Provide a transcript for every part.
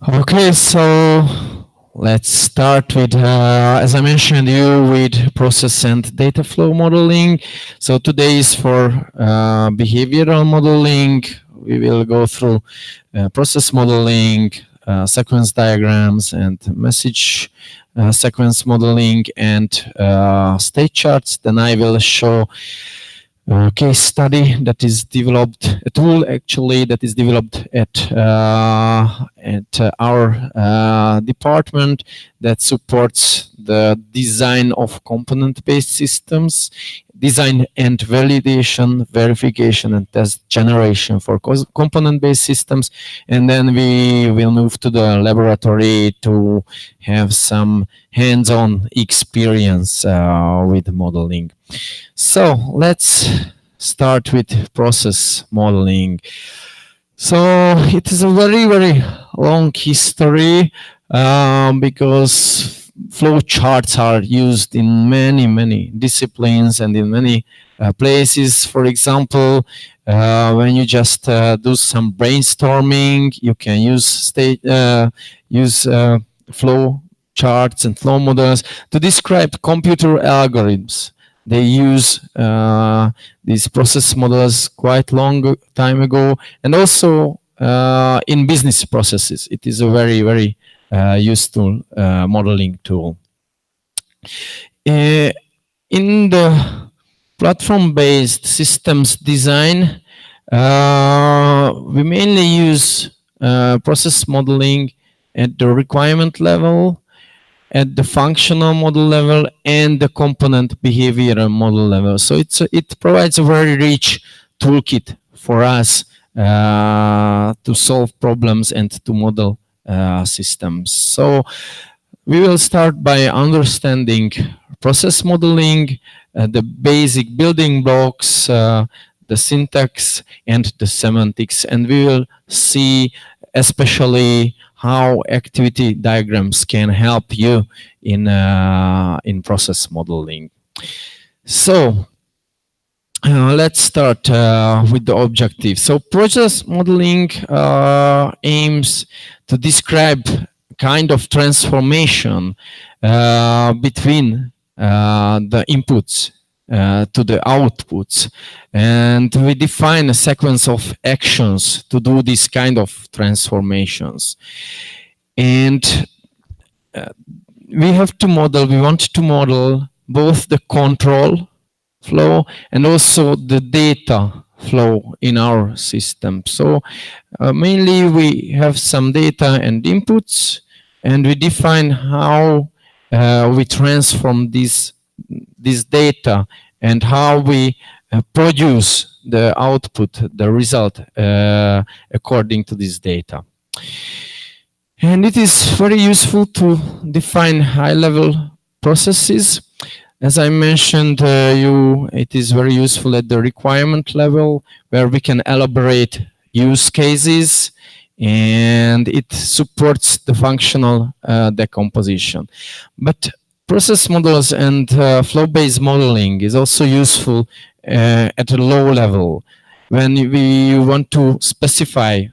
Okay, so let's start with, as I mentioned you, with process and data flow modeling. So today is for behavioral modeling. We will go through process modeling, sequence diagrams, and message sequence modeling, and state charts. Then I will show case study that is developed, a tool actually that is developed at our department that supports the design of component-based systems, design and validation, verification and test generation for component-based systems. And then we will move to the laboratory to have some hands-on experience with modeling. So let's start with process modeling. So it is a very long history because flow charts are used in many disciplines and in many places. For example, when you just do some brainstorming, you can use flow charts and flow models to describe computer algorithms. They use these process models quite long time ago, and also in business processes. It is a very useful modeling tool. In the platform-based systems design, we mainly use process modeling at the requirement level, at the functional model level, and the component behavioral model level. So it provides a very rich toolkit for us to solve problems and to model systems. So we will start by understanding process modeling, the basic building blocks, the syntax and the semantics, and we will see especially how activity diagrams can help you in process modeling. So let's start with the objective. So process modeling aims to describe kind of transformation between the inputs to the outputs, and we define a sequence of actions to do this kind of transformations. And we want to model both the control flow and also the data flow in our system. So mainly we have some data and inputs, and we define how we transform this data and how we produce the output, the result according to this data. And it is very useful to define high-level processes. As I mentioned, it is very useful at the requirement level, where we can elaborate use cases, and it supports the functional decomposition. But process models and flow-based modeling is also useful at a low level when we want to specify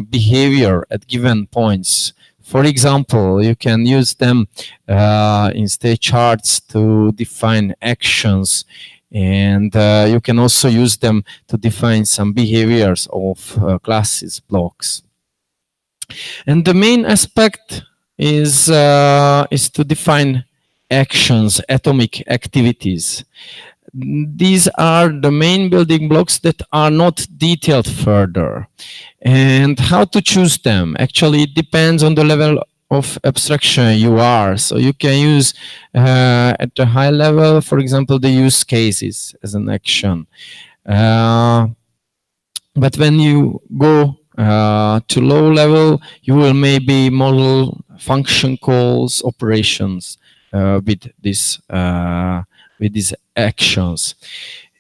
behavior at given points. For example, you can use them in state charts to define actions, and you can also use them to define some behaviors of classes blocks. And the main aspect is to define actions, atomic activities. These are the main building blocks that are not detailed further. And how to choose them? Actually, it depends on the level of abstraction you are. So you can use at a high level, for example, the use cases as an action. But when you go to low level, you will maybe model function calls, operations with these actions.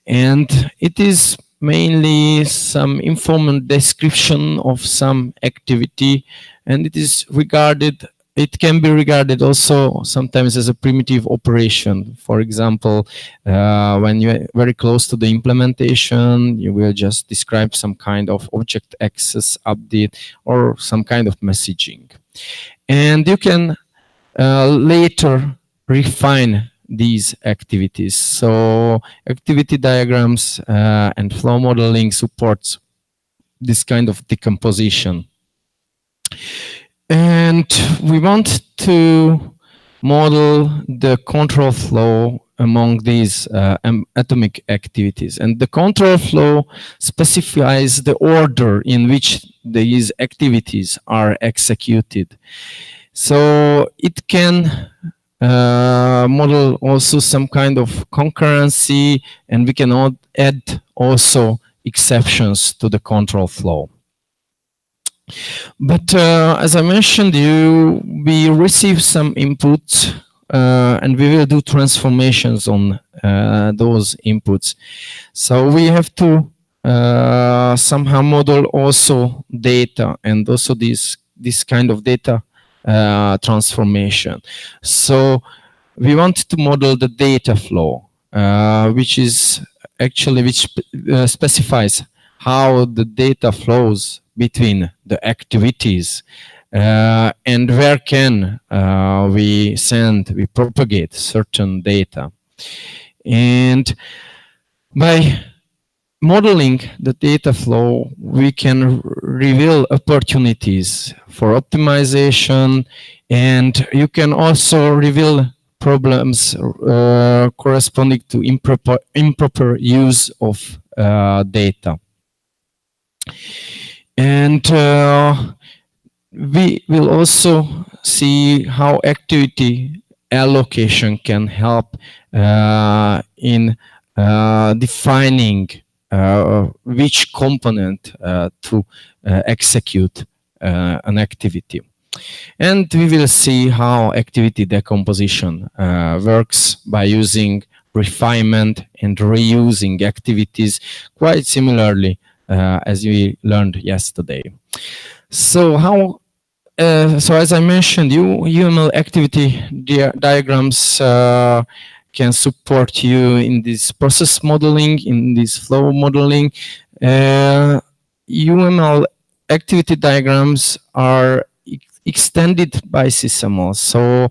And it is mainly some informal description of some activity, and it can be regarded also sometimes as a primitive operation. For example, when you're very close to the implementation, you will just describe some kind of object access update or some kind of messaging. And you can later refine these activities. So activity diagrams and flow modeling supports this kind of decomposition. And we want to model the control flow among these atomic activities. And the control flow specifies the order in which these activities are executed. So it can model also some kind of concurrency, and we can add also exceptions to the control flow. But as I mentioned, we receive some inputs and we will do transformations on those inputs. So we have to somehow model also data and also this kind of data transformation. So we want to model the data flow, which specifies how the data flows between the activities and where can we propagate certain data. And by modeling the data flow, we can reveal opportunities for optimization, and you can also reveal problems corresponding to improper use of data. And we will also see how activity allocation can help in defining which component to execute an activity. And we will see how activity decomposition works by using refinement and reusing activities quite similarly as we learned yesterday. So so as I mentioned, UML activity diagrams can support you in this process modeling, in this flow modeling. UML activity diagrams are extended by SysML. So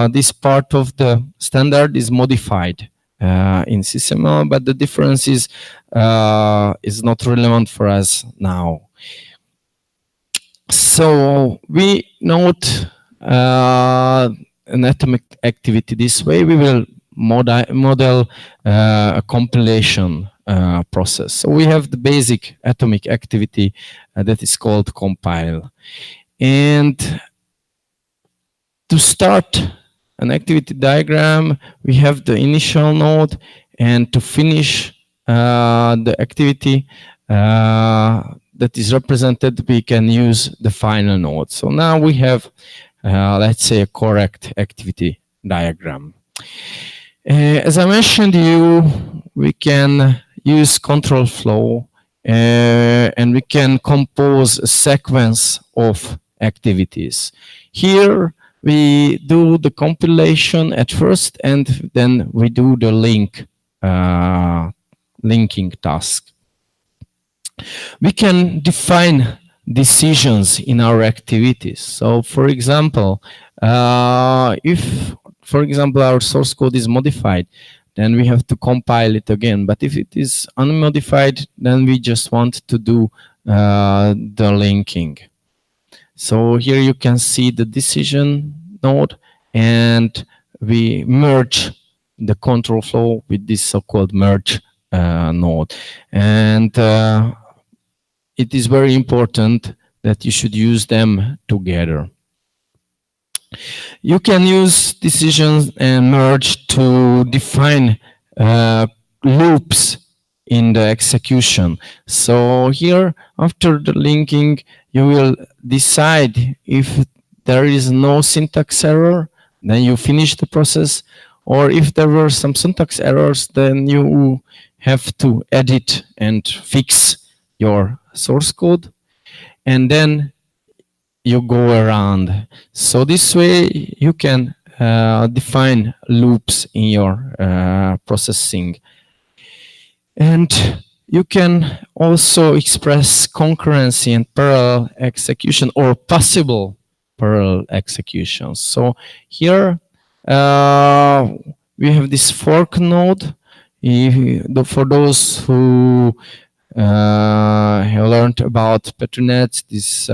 this part of the standard is modified in SysML, but the difference is not relevant for us now. So we note an atomic activity this way. We will model a compilation process. So we have the basic atomic activity that is called compile. And to start an activity diagram, we have the initial node, and to finish the activity that is represented, we can use the final node. So now we have, let's say, a correct activity diagram. As I mentioned to you, we can use control flow and we can compose a sequence of activities. Here, we do the compilation at first, and then we do the linking task. We can define decisions in our activities. So, for example, if, for example, our source code is modified, then we have to compile it again. But if it is unmodified, then we just want to do the linking. So here you can see the decision node, and we merge the control flow with this so-called merge node. And it is very important that you should use them together. You can use decisions and merge to define loops in the execution. So here, after the linking, you will decide if there is no syntax error, then you finish the process. Or if there were some syntax errors, then you have to edit and fix your source code. And then you go around. So this way you can define loops in your processing. And you can also express concurrency and parallel execution, or possible parallel executions. So here we have this fork node. For those who have learned about Petronet, this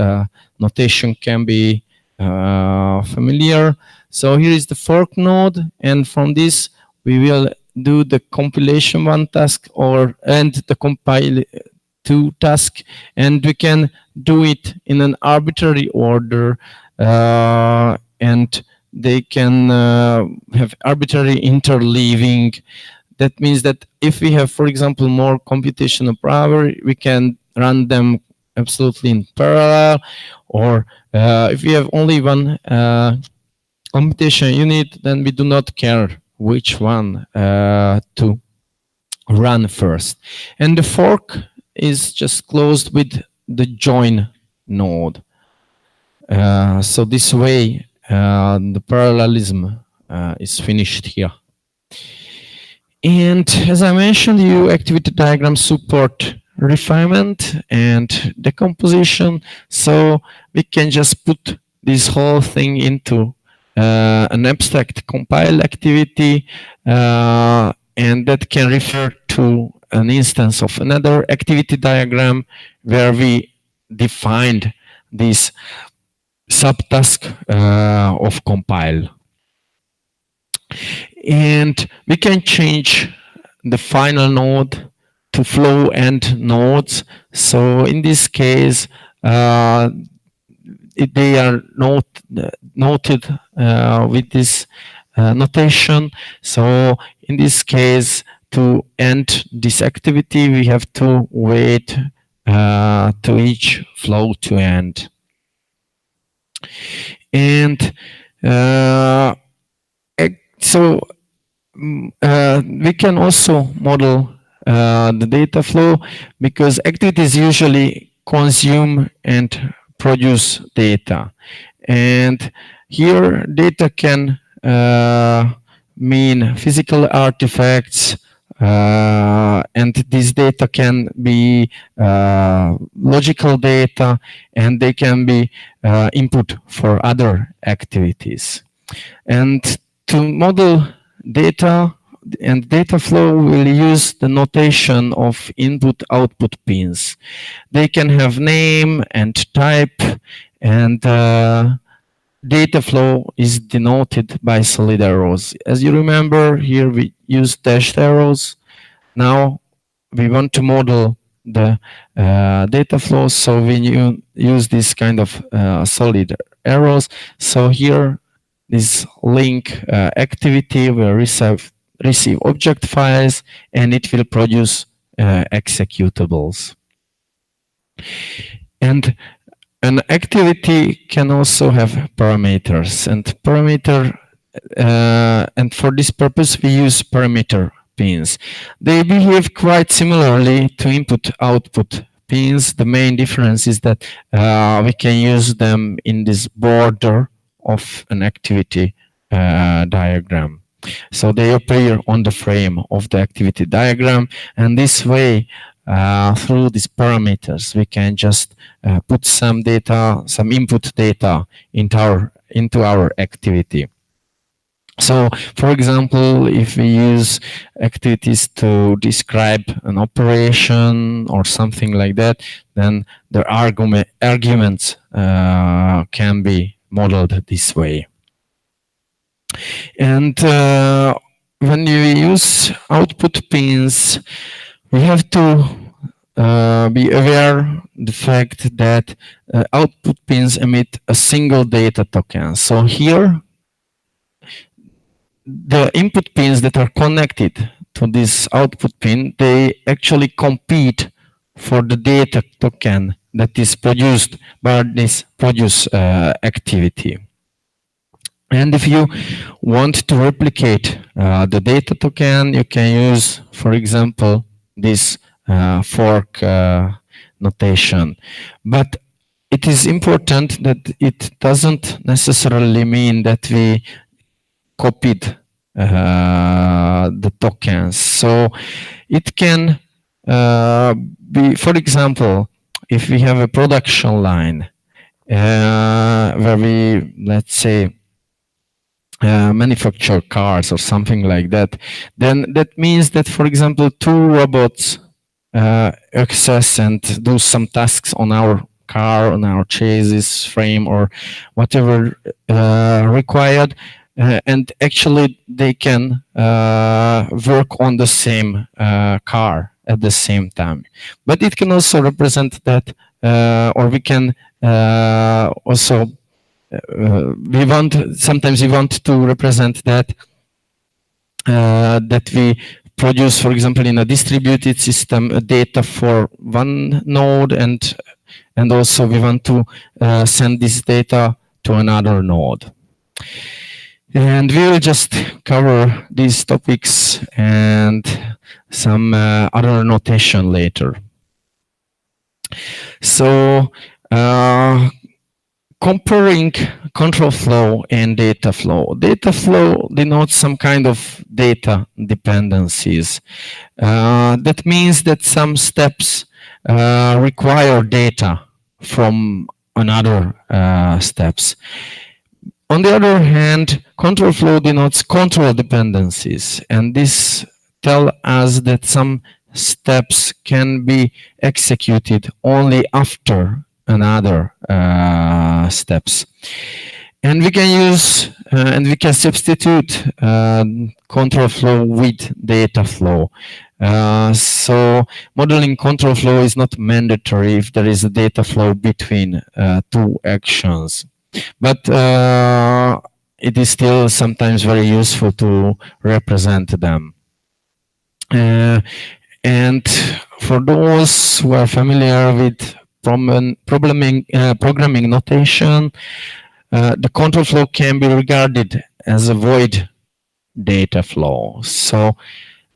notation can be familiar. So here is the fork node, and from this we will do the compilation one task and the compile two task, and we can do it in an arbitrary order, and they can have arbitrary interleaving. That means that if we have, for example, more computational power, we can run them absolutely in parallel, or if we have only one computation unit, then we do not care which one to run first. And the fork is just closed with the join node. So this way, the parallelism is finished here. And as I mentioned, you activity diagrams support refinement and decomposition. So we can just put this whole thing into an abstract compile activity, and that can refer to an instance of another activity diagram where we defined this subtask of compile. And we can change the final node to flow end nodes. So in this case, they are noted with this notation. So in this case, to end this activity, we have to wait to each flow to end. And so we can also model the data flow, because activities usually consume and produce data. And here data can mean physical artifacts, and this data can be logical data, and they can be input for other activities. And to model data and data flow, we'll use the notation of input-output pins. They can have name and type, and data flow is denoted by solid arrows. As you remember, here we use dashed arrows. Now we want to model the data flow, so we use this kind of solid arrows. So here, this link activity will receive object files, and it will produce executables. And an activity can also have parameters, and and for this purpose we use parameter pins. They behave quite similarly to input-output pins. The main difference is that we can use them in this border of an activity diagram. So they appear on the frame of the activity diagram, and this way, through these parameters, we can just put some data, some input data into our activity. So, for example, if we use activities to describe an operation or something like that, then the arguments can be modeled this way. And when you use output pins, we have to be aware the fact that output pins emit a single data token. So here, the input pins that are connected to this output pin, they actually compete for the data token that is produced by this produce activity. And if you want to replicate the data token, you can use, for example, this fork notation. But it is important that it doesn't necessarily mean that we copied the tokens. So it can be, for example, if we have a production line, where we, let's say, manufacture cars or something like that, then that means that, for example, two robots access and do some tasks on our car, on our chassis frame, or whatever required, and actually they can work on the same car at the same time. But it can also represent that, or we can also sometimes we want to represent that that we produce, for example, in a distributed system, data for one node, and also we want to send this data to another node. And we will just cover these topics and some other notation later. So comparing control flow and data flow. Data flow denotes some kind of data dependencies. That means that some steps require data from another steps. On the other hand, control flow denotes control dependencies, and this tells us that some steps can be executed only after another steps. And we can use and we can substitute control flow with data flow. So modeling control flow is not mandatory if there is a data flow between two actions. But it is still sometimes very useful to represent them. And for those who are familiar with programming notation, the control flow can be regarded as a void data flow, so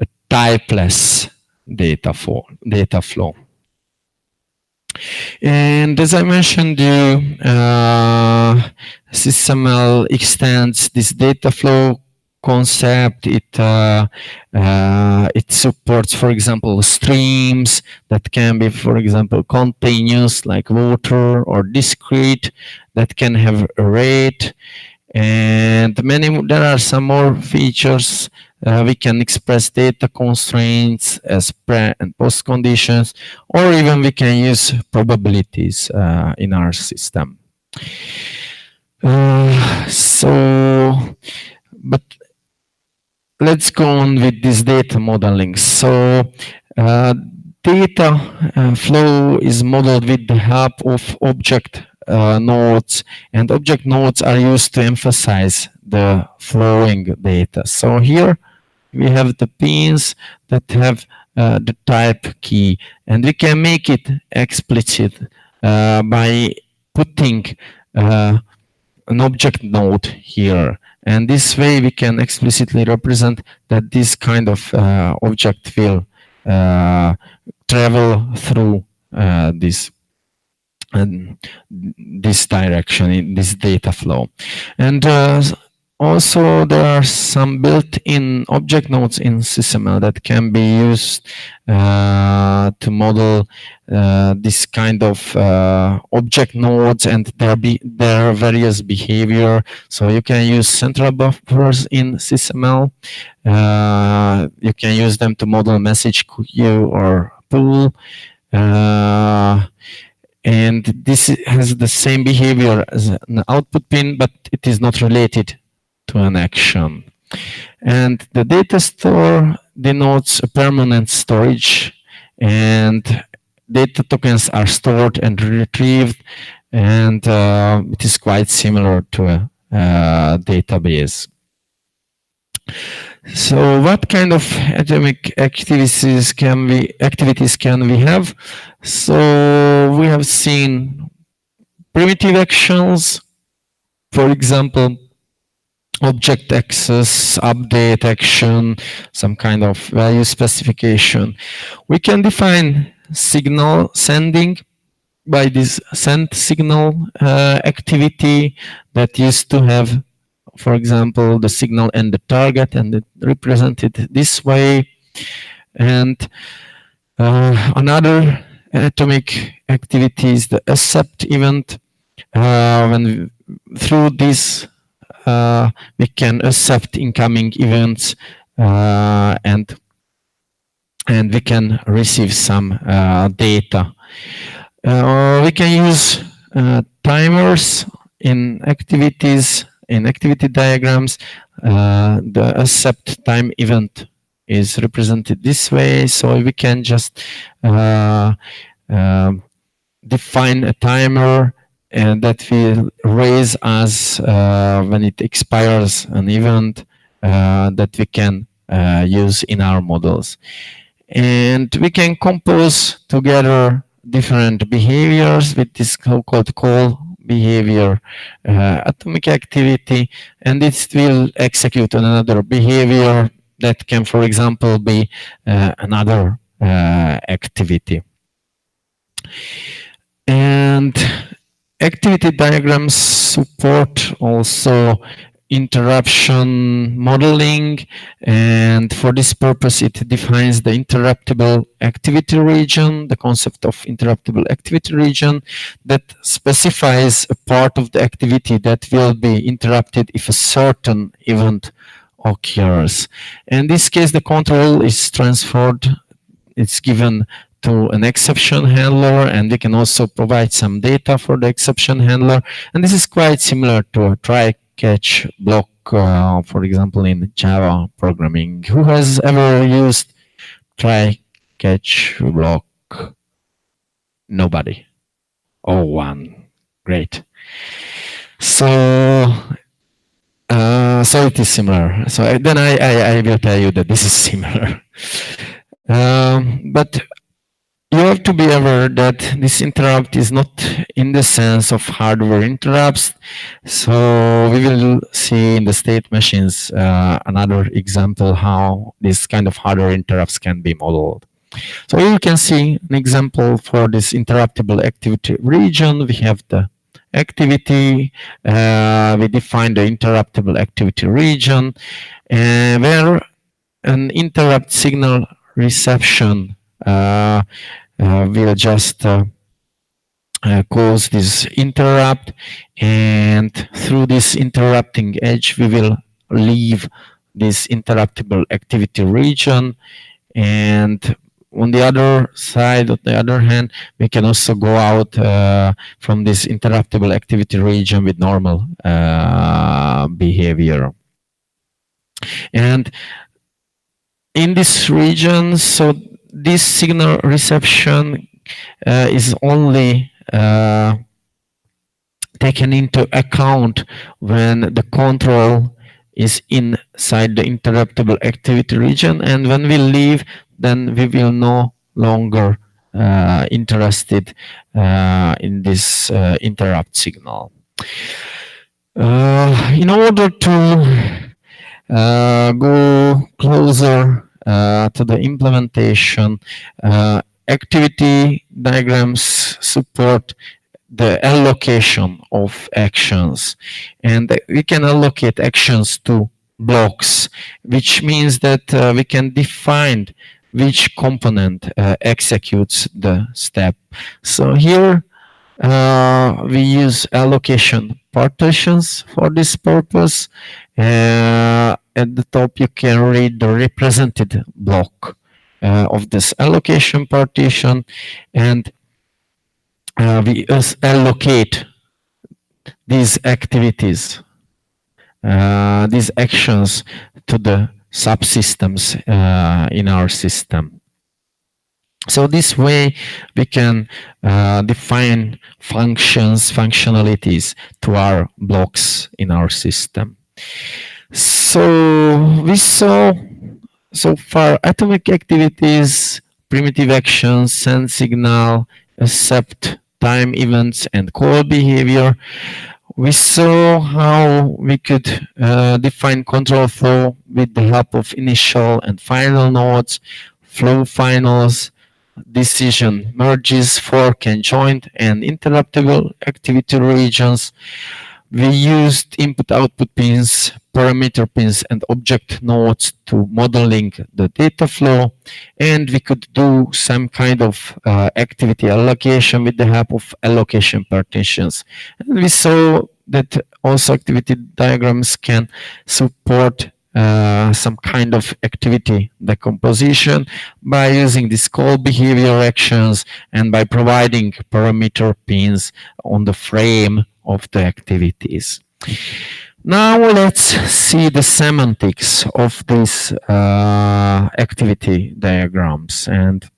a typeless data flow. And as I mentioned, SysML extends this data flow concept. It supports, for example, streams that can be, for example, continuous like water, or discrete that can have a rate. And there are some more features. We can express data constraints as pre and post conditions, or even we can use probabilities in our system. But let's go on with this data modeling. So data flow is modeled with the help of object nodes, and object nodes are used to emphasize the flowing data. So here we have the pins that have the type key, and we can make it explicit by putting an object node here. And this way we can explicitly represent that this kind of object will travel through this direction in this data flow. And also there are some built-in object nodes in SysML that can be used to model this kind of object nodes and their various behavior. So you can use central buffers in SysML. You can use them to model message queue or pool. And this has the same behavior as an output pin, but it is not related to an action. And the data store denotes a permanent storage, and data tokens are stored and retrieved, and it is quite similar to a database. So what kind of atomic activities can we have? So we have seen primitive actions, for example, object access, update action, some kind of value specification. We can define signal sending by this send signal activity that used to have, for example, the signal and the target, and it represented this way. And another atomic activity is the accept event. When through this we can accept incoming events and we can receive some data. We can use timers in activities, in activity diagrams. The accept time event is represented this way, so we can just uh, define a timer and that will raise as when it expires an event that we can use in our models. And we can compose together different behaviors with this so-called call behavior atomic activity, and it will execute another behavior that can, for example, be another activity. And activity diagrams support also interruption modeling, and for this purpose it defines the interruptible activity region, the concept of interruptible activity region that specifies a part of the activity that will be interrupted if a certain event occurs. In this case, the control is transferred, it's given to an exception handler, and we can also provide some data for the exception handler. And this is quite similar to a try-catch block, for example, in Java programming. Who has ever used try-catch block? Nobody. Oh, one. Great. So so it is similar. So then I will tell you that this is similar. But you have to be aware that this interrupt is not in the sense of hardware interrupts. So we will see in the state machines another example how this kind of hardware interrupts can be modeled. So you can see an example for this interruptible activity region. We have the activity, we define the interruptible activity region, where an interrupt signal reception will just cause this interrupt, and through this interrupting edge we will leave this interruptible activity region, and on the other side, on the other hand, we can also go out from this interruptible activity region with normal behavior. And in this region, so this signal reception is only taken into account when the control is inside the interruptible activity region, and when we leave, then we will no longer interested in this interrupt signal. In order to go closer to the implementation, activity diagrams support the allocation of actions, and we can allocate actions to blocks, which means that we can define which component executes the step. So here we use allocation partitions for this purpose. At the top you can read the represented block of this allocation partition, and we allocate these activities, these actions to the subsystems in our system. So this way we can define functions, functionalities to our blocks in our system. So we saw so far atomic activities, primitive actions, send signal, accept time events, and call behavior. We saw how we could define control flow with the help of initial and final nodes, flow finals, decision merges, fork and joint, and interruptible activity regions. we used input-output pins, parameter pins, and object nodes to modeling the data flow, and we could do some kind of activity allocation with the help of allocation partitions. And we saw that also activity diagrams can support some kind of activity decomposition by using these call behavior actions and by providing parameter pins on the frame of the activities. Now let's see the semantics of these activity diagrams. And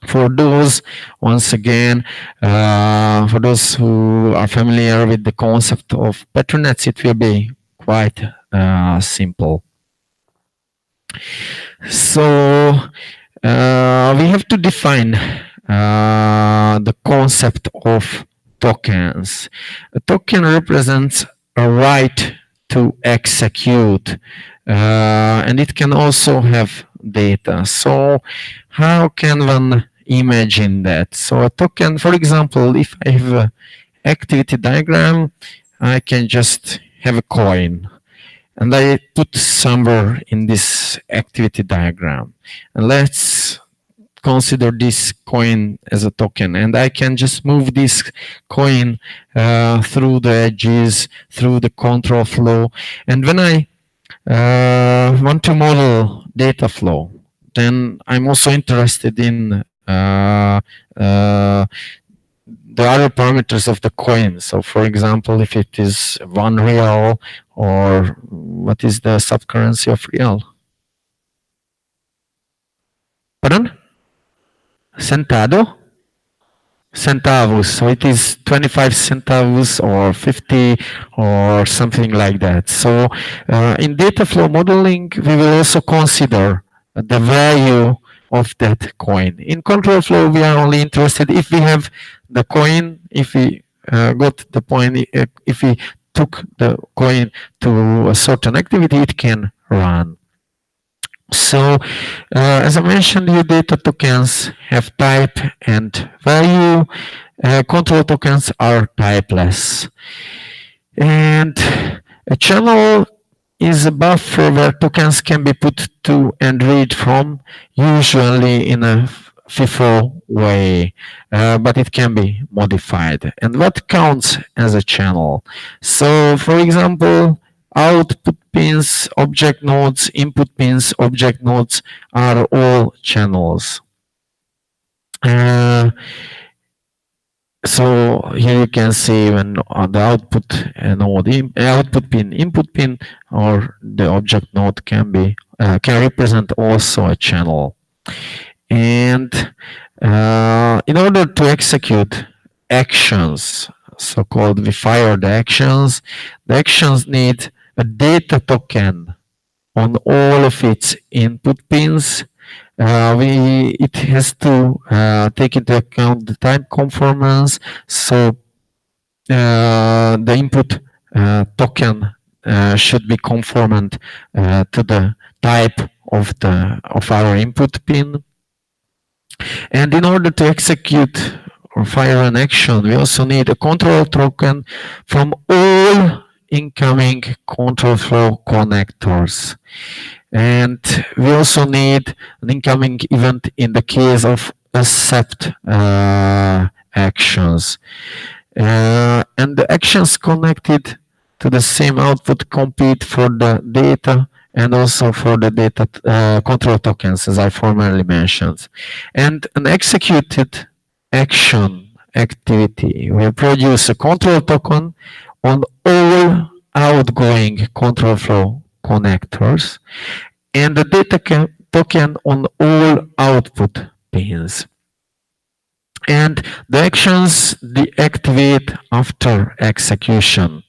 for those, once again, for those who are familiar with the concept of patronets, it will be quite simple. So we have to define the concept of tokens. A token represents a right to execute, and it can also have data. So how can one imagine that? So a token, for example, if I have an activity diagram, I can just have a coin, and I put somewhere in this activity diagram. And let's consider this coin as a token, and I can just move this coin through the edges, through the control flow. And when I want to model data flow, then I'm also interested in the other parameters of the coin. So for example, if it is 1 real, or what is the subcurrency of real? Pardon? Centavo? Centavos. So it is 25 centavos or 50 or something like that. So in data flow modeling, we will also consider the value of that coin. In control flow, we are only interested if we have the coin, if we got the point, if we took the coin to a certain activity, it can run. So, as I mentioned, your data tokens have type and value. Control tokens are typeless. And a channel is a buffer where tokens can be put to and read from, usually in a FIFO way, but it can be modified. And what counts as a channel? So, for example, output pins, object nodes, input pins, object nodes are all channels. So here you can see when the output node, output pin, input pin, or the object node can be can represent also a channel. And in order to execute actions, so-called we fire the actions need a data token on all of its input pins. It has to take into account the time conformance. So the input token should be conformant to the type of our input pin. And in order to execute or fire an action, we also need a control token from all incoming control flow connectors. And we also need an incoming event in the case of accept actions. And the actions connected to the same output compete for the data and also for the data control tokens, as I formerly mentioned. And an executed action activity will produce a control token on all outgoing control flow connectors and the data token on all output pins. And the actions deactivate after execution.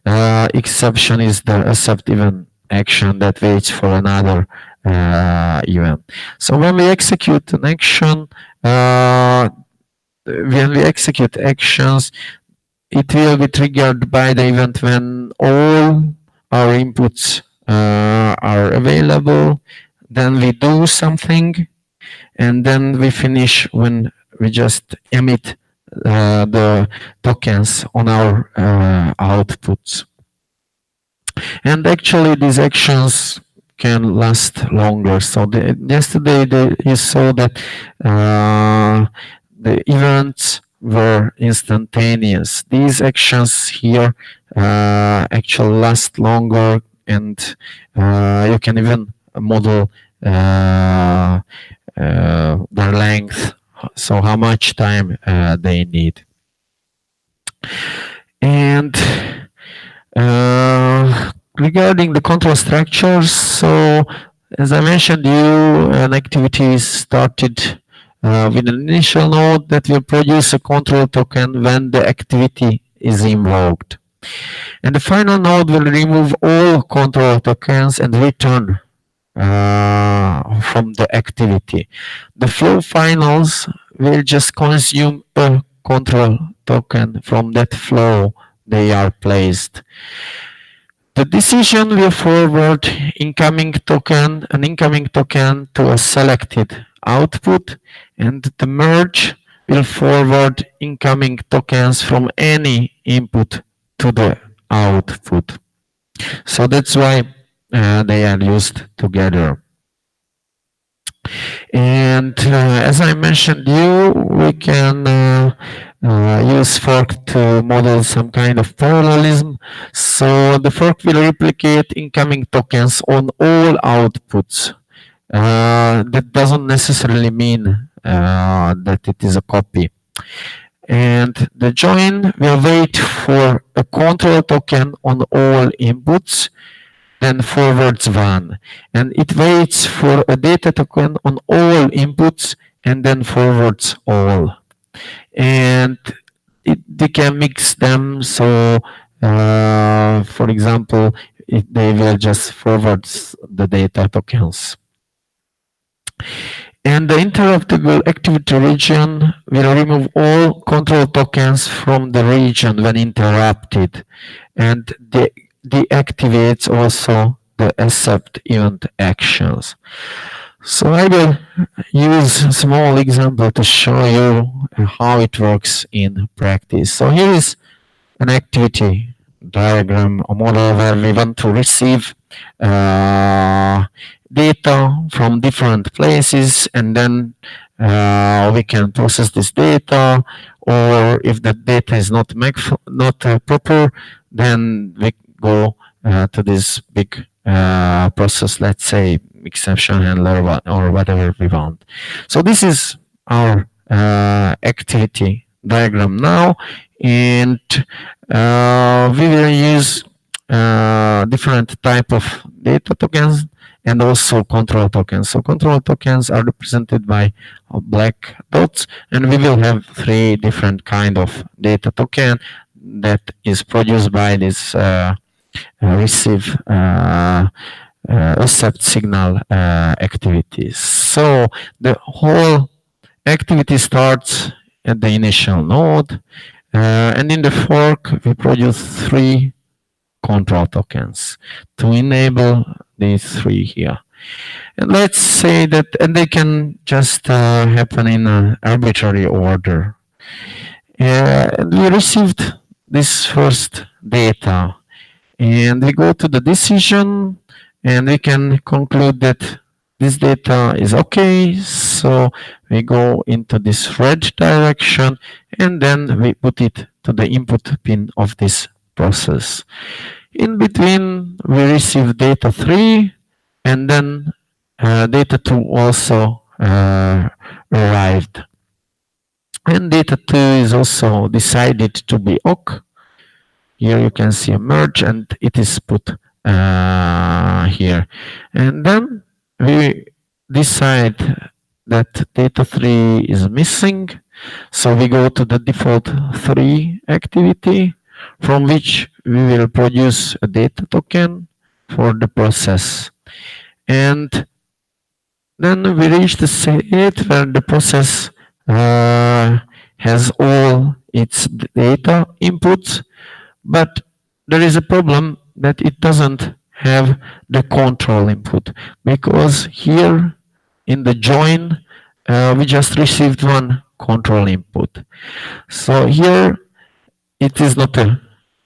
Exception is the accept event action that waits for another event. So when we execute an action, when we execute actions, it will be triggered by the event when all our inputs are available. Then we do something, and then we finish when we just emit the tokens on our outputs. And actually, these actions can last longer. So yesterday you saw that the events were instantaneous. These actions here actually last longer, and you can even model their length, so how much time they need. And regarding the control structures, so as I mentioned, an activity started with an initial node that will produce a control token when the activity is invoked. And the final node will remove all control tokens and return from the activity. The flow finals will just consume a control token from that flow they are placed. The decision will forward an incoming token to a selected output, and the merge will forward incoming tokens from any input to the output. So that's why they are used together. And as I mentioned we can use fork to model some kind of parallelism. So the fork will replicate incoming tokens on all outputs. That doesn't necessarily mean that it is a copy. And the join will wait for a control token on all inputs, then forwards one. And it waits for a data token on all inputs and then forwards all. And they can mix them. So, for example, they will just forward the data tokens. And the interruptible activity region will remove all control tokens from the region when interrupted. And deactivates also the accept event actions. So I will use a small example to show you how it works in practice. So here is an activity diagram, a model where we want to receive data from different places, and then we can process this data, or if the data is not proper, then we go to this big process, let's say exception handler or whatever we want. So this is our activity diagram now, and we will use different type of data tokens and also control tokens. So control tokens are represented by black dots, and we will have three different kind of data token that is produced by this receive accept signal activities. So the whole activity starts at the initial node, and in the fork we produce three control tokens to enable these three here. And let's say that, and they can just happen in an arbitrary order. And we received this first data, and we go to the decision, and we can conclude that this data is okay. So we go into this red direction, and then we put it to the input pin of this process. In between, we receive data 3, and then data 2 also arrived. And data 2 is also decided to be OK. Here you can see a merge, and it is put here. And then we decide that data 3 is missing. So we go to the default 3 activity, from which we will produce a data token for the process. And then we reach the state where the process has all its data inputs, but there is a problem that it doesn't have the control input, because here in the join we just received one control input. So here it is not a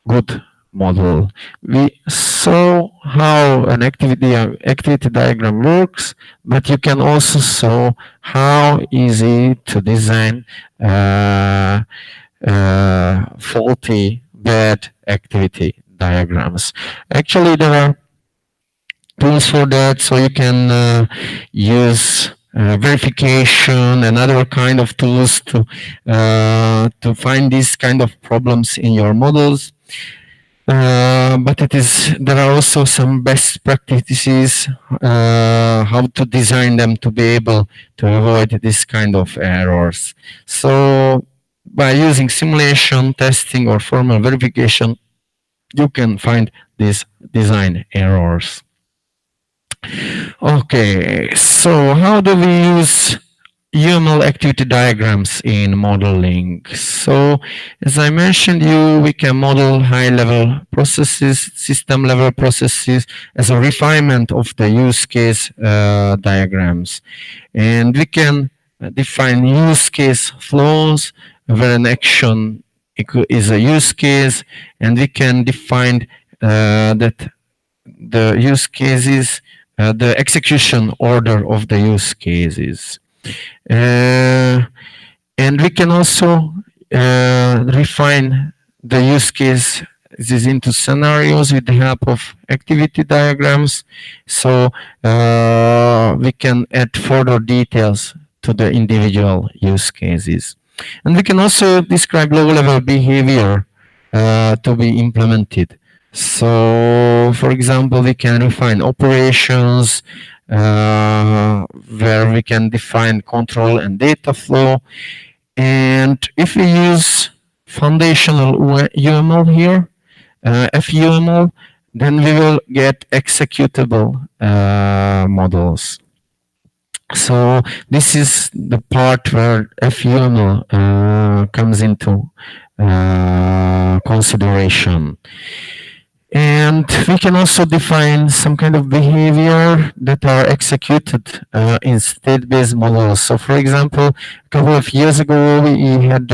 good model. We saw how an activity diagram works, but you can also show how easy to design faulty, bad activity diagrams. Actually, there are tools for that, so you can use verification and other kind of tools to find these kind of problems in your models. But there are also some best practices how to design them to be able to avoid this kind of errors. So by using simulation, testing, or formal verification, you can find these design errors. Okay, so how do we use UML activity diagrams in modeling? So, as I mentioned we can model high-level processes, system-level processes as a refinement of the use case diagrams. And we can define use case flows where an action is a use case, and we can define that the use cases, the execution order of the use cases. And we can also refine the use cases into scenarios with the help of activity diagrams. So we can add further details to the individual use cases. And we can also describe low-level behavior to be implemented. So, for example, we can refine operations where we can define control and data flow. And if we use foundational UML here, FUML, then we will get executable models. So this is the part where FUML comes into consideration. And we can also define some kind of behavior that are executed in state-based models. So for example, a couple of years ago, we had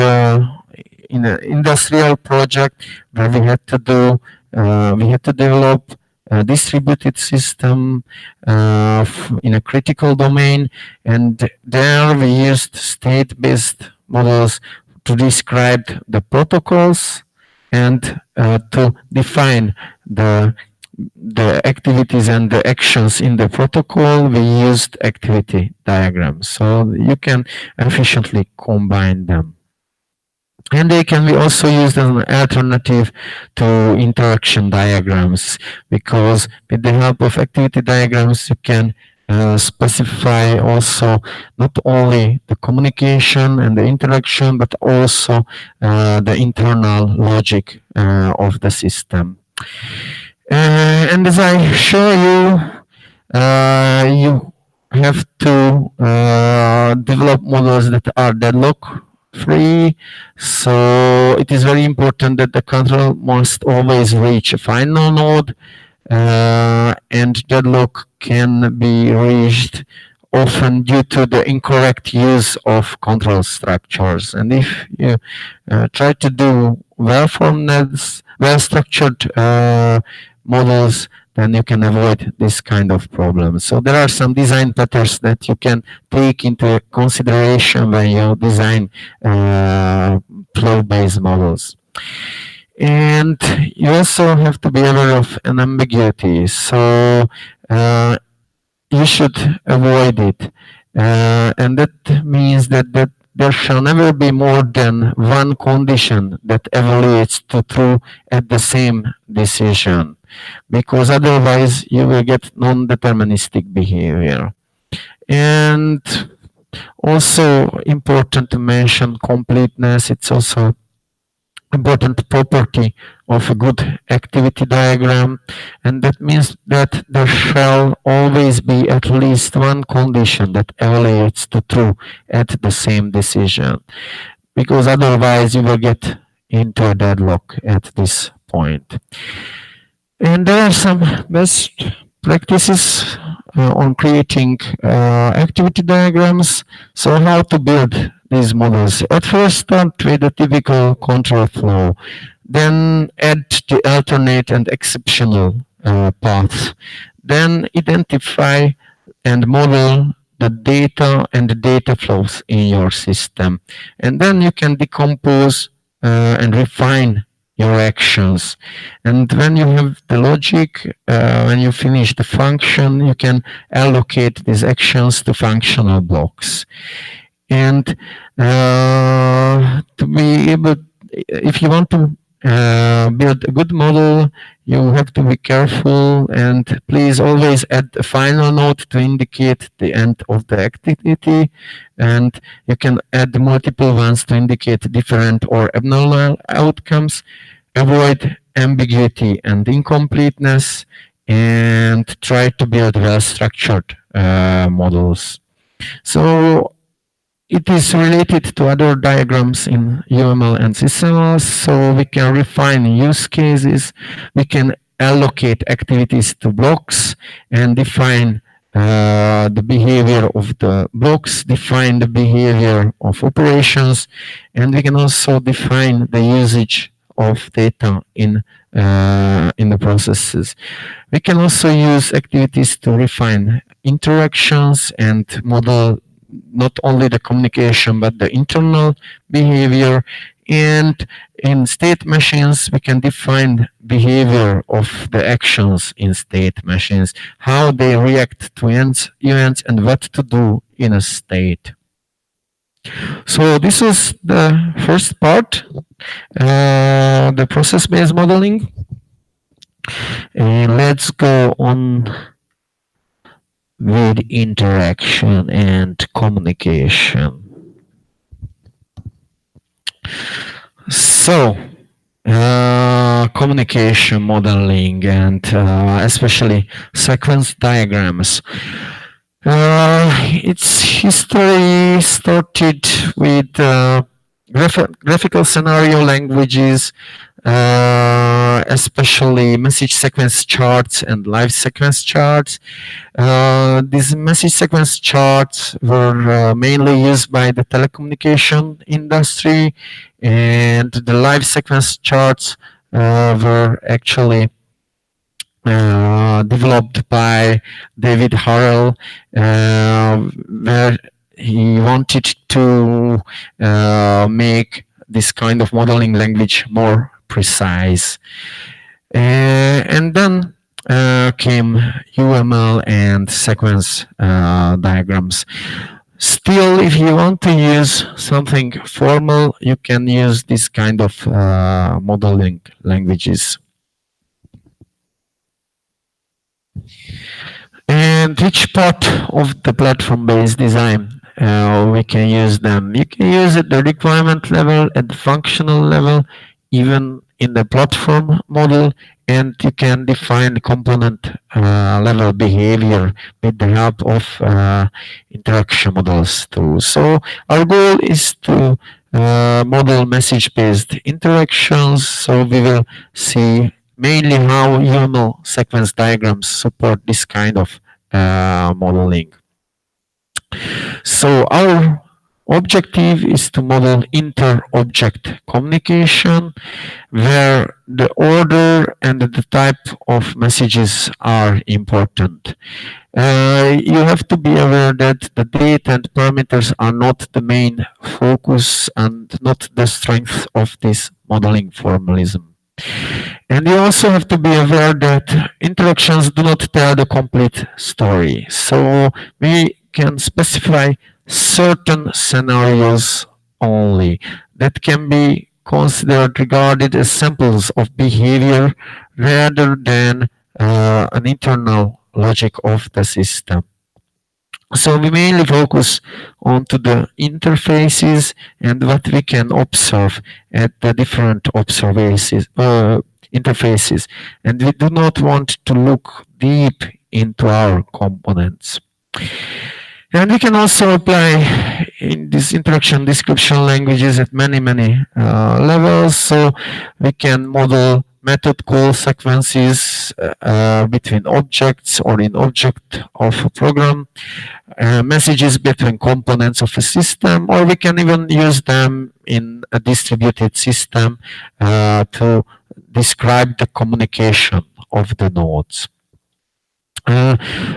in an industrial project where we had to develop a distributed system in a critical domain, and there we used state-based models to describe the protocols and to define the activities and the actions in the protocol. We used activity diagrams, so you can efficiently combine them. And they can be also used as an alternative to interaction diagrams, because with the help of activity diagrams you can specify also not only the communication and the interaction, but also the internal logic of the system. And as I show you, you have to develop models that are deadlock free. So it is very important that the control must always reach a final node, and deadlock can be reached often due to the incorrect use of control structures. And if you try to do well-formed, well-structured models, then you can avoid this kind of problem. So there are some design patterns that you can take into consideration when you design flow-based models. And you also have to be aware of an ambiguity. So you should avoid it. And that means that there shall never be more than one condition that evaluates to true at the same decision, because otherwise you will get non-deterministic behavior. And also important to mention completeness. It's also important property of a good activity diagram, and that means that there shall always be at least one condition that evaluates to true at the same decision, because otherwise you will get into a deadlock at this point. And there are some best practices on creating activity diagrams. So how to build these models. At first, start with a typical control flow, then add the alternate and exceptional paths. Then identify and model the data and the data flows in your system. And then you can decompose and refine your actions. And when you have the logic, when you finish the function, you can allocate these actions to functional blocks. And to be able, if you want to build a good model, you have to be careful, and please always add a final note to indicate the end of the activity, and you can add multiple ones to indicate different or abnormal outcomes. Avoid ambiguity and incompleteness, and try to build well-structured models. So it is related to other diagrams in UML and SysML, so we can refine use cases, we can allocate activities to blocks and define the behavior of the blocks, define the behavior of operations, and we can also define the usage of data in the processes. We can also use activities to refine interactions and model not only the communication but the internal behavior. And in state machines, we can define behavior of the actions in state machines, how they react to events and what to do in a state. So this is the first part, the process-based modeling. And let's go on with interaction and communication. So, communication modeling and especially sequence diagrams. Its history started with graphical scenario languages, especially message sequence charts and live sequence charts. These message sequence charts were mainly used by the telecommunication industry, and the live sequence charts were actually developed by David Harrell, where he wanted to make this kind of modeling language more precise. And then came UML and sequence diagrams. Still, if you want to use something formal, you can use this kind of modeling languages. And which part of the platform-based design we can use them? You can use at the requirement level, at the functional level, even in the platform model, and you can define component level behavior with the help of interaction models too. So our goal is to model message-based interactions, so we will see mainly how UML sequence diagrams support this kind of modeling. So our objective is to model inter-object communication, where the order and the type of messages are important. You have to be aware that the data and parameters are not the main focus and not the strength of this modeling formalism. And you also have to be aware that interactions do not tell the complete story. So we can specify certain scenarios only that can be considered regarded as samples of behavior rather than an internal logic of the system. So we mainly focus onto the interfaces and what we can observe at the different interfaces, and we do not want to look deep into our components. And we can also apply in these interaction description languages at many levels. So we can model method call sequences between objects or in object of a program, messages between components of a system, or we can even use them in a distributed system to describe the communication of the nodes.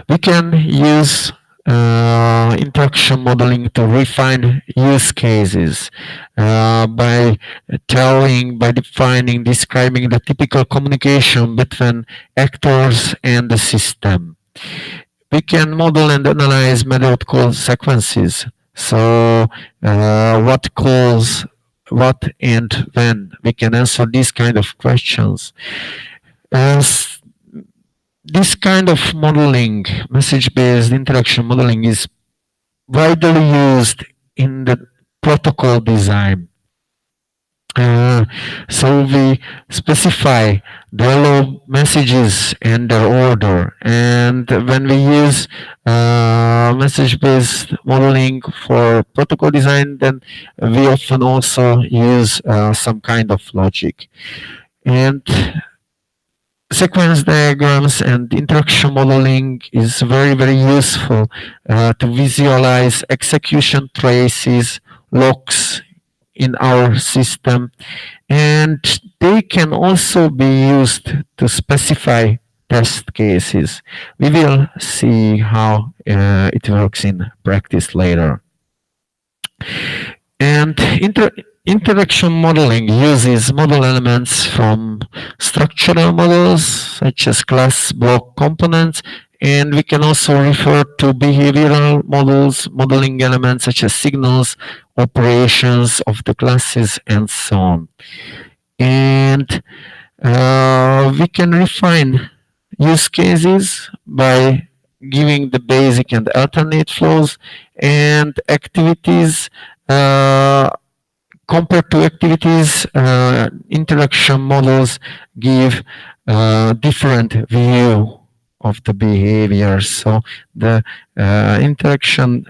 We can use interaction modeling to refine use cases by defining, describing the typical communication between actors and the system. We can model and analyze method call sequences. So what calls, what and when. We can answer these kind of questions. As this kind of modeling, message-based interaction modeling, is widely used in the protocol design. So we specify the hello messages and their order. And when we use message-based modeling for protocol design, then we often also use some kind of logic. And sequence diagrams and interaction modeling is very, very useful to visualize execution traces, locks in our system, and they can also be used to specify test cases. We will see how it works in practice later. And interaction modeling uses model elements from structural models, such as class, block, components, and we can also refer to behavioral models, modeling elements such as signals, operations of the classes, and so on. And we can refine use cases by giving the basic and alternate flows, and activities. Compared to activities, interaction models give different view of the behavior. So the interaction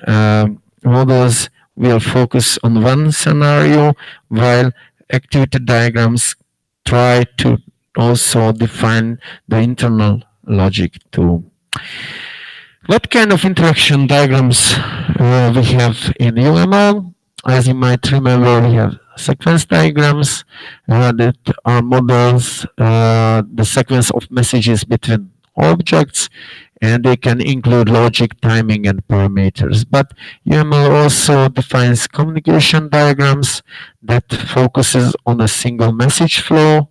models will focus on one scenario, while activity diagrams try to also define the internal logic too. What kind of interaction diagrams we have in UML? As you might remember, we have sequence diagrams that are models the sequence of messages between objects, and they can include logic, timing, and parameters. But UML also defines communication diagrams that focuses on a single message flow.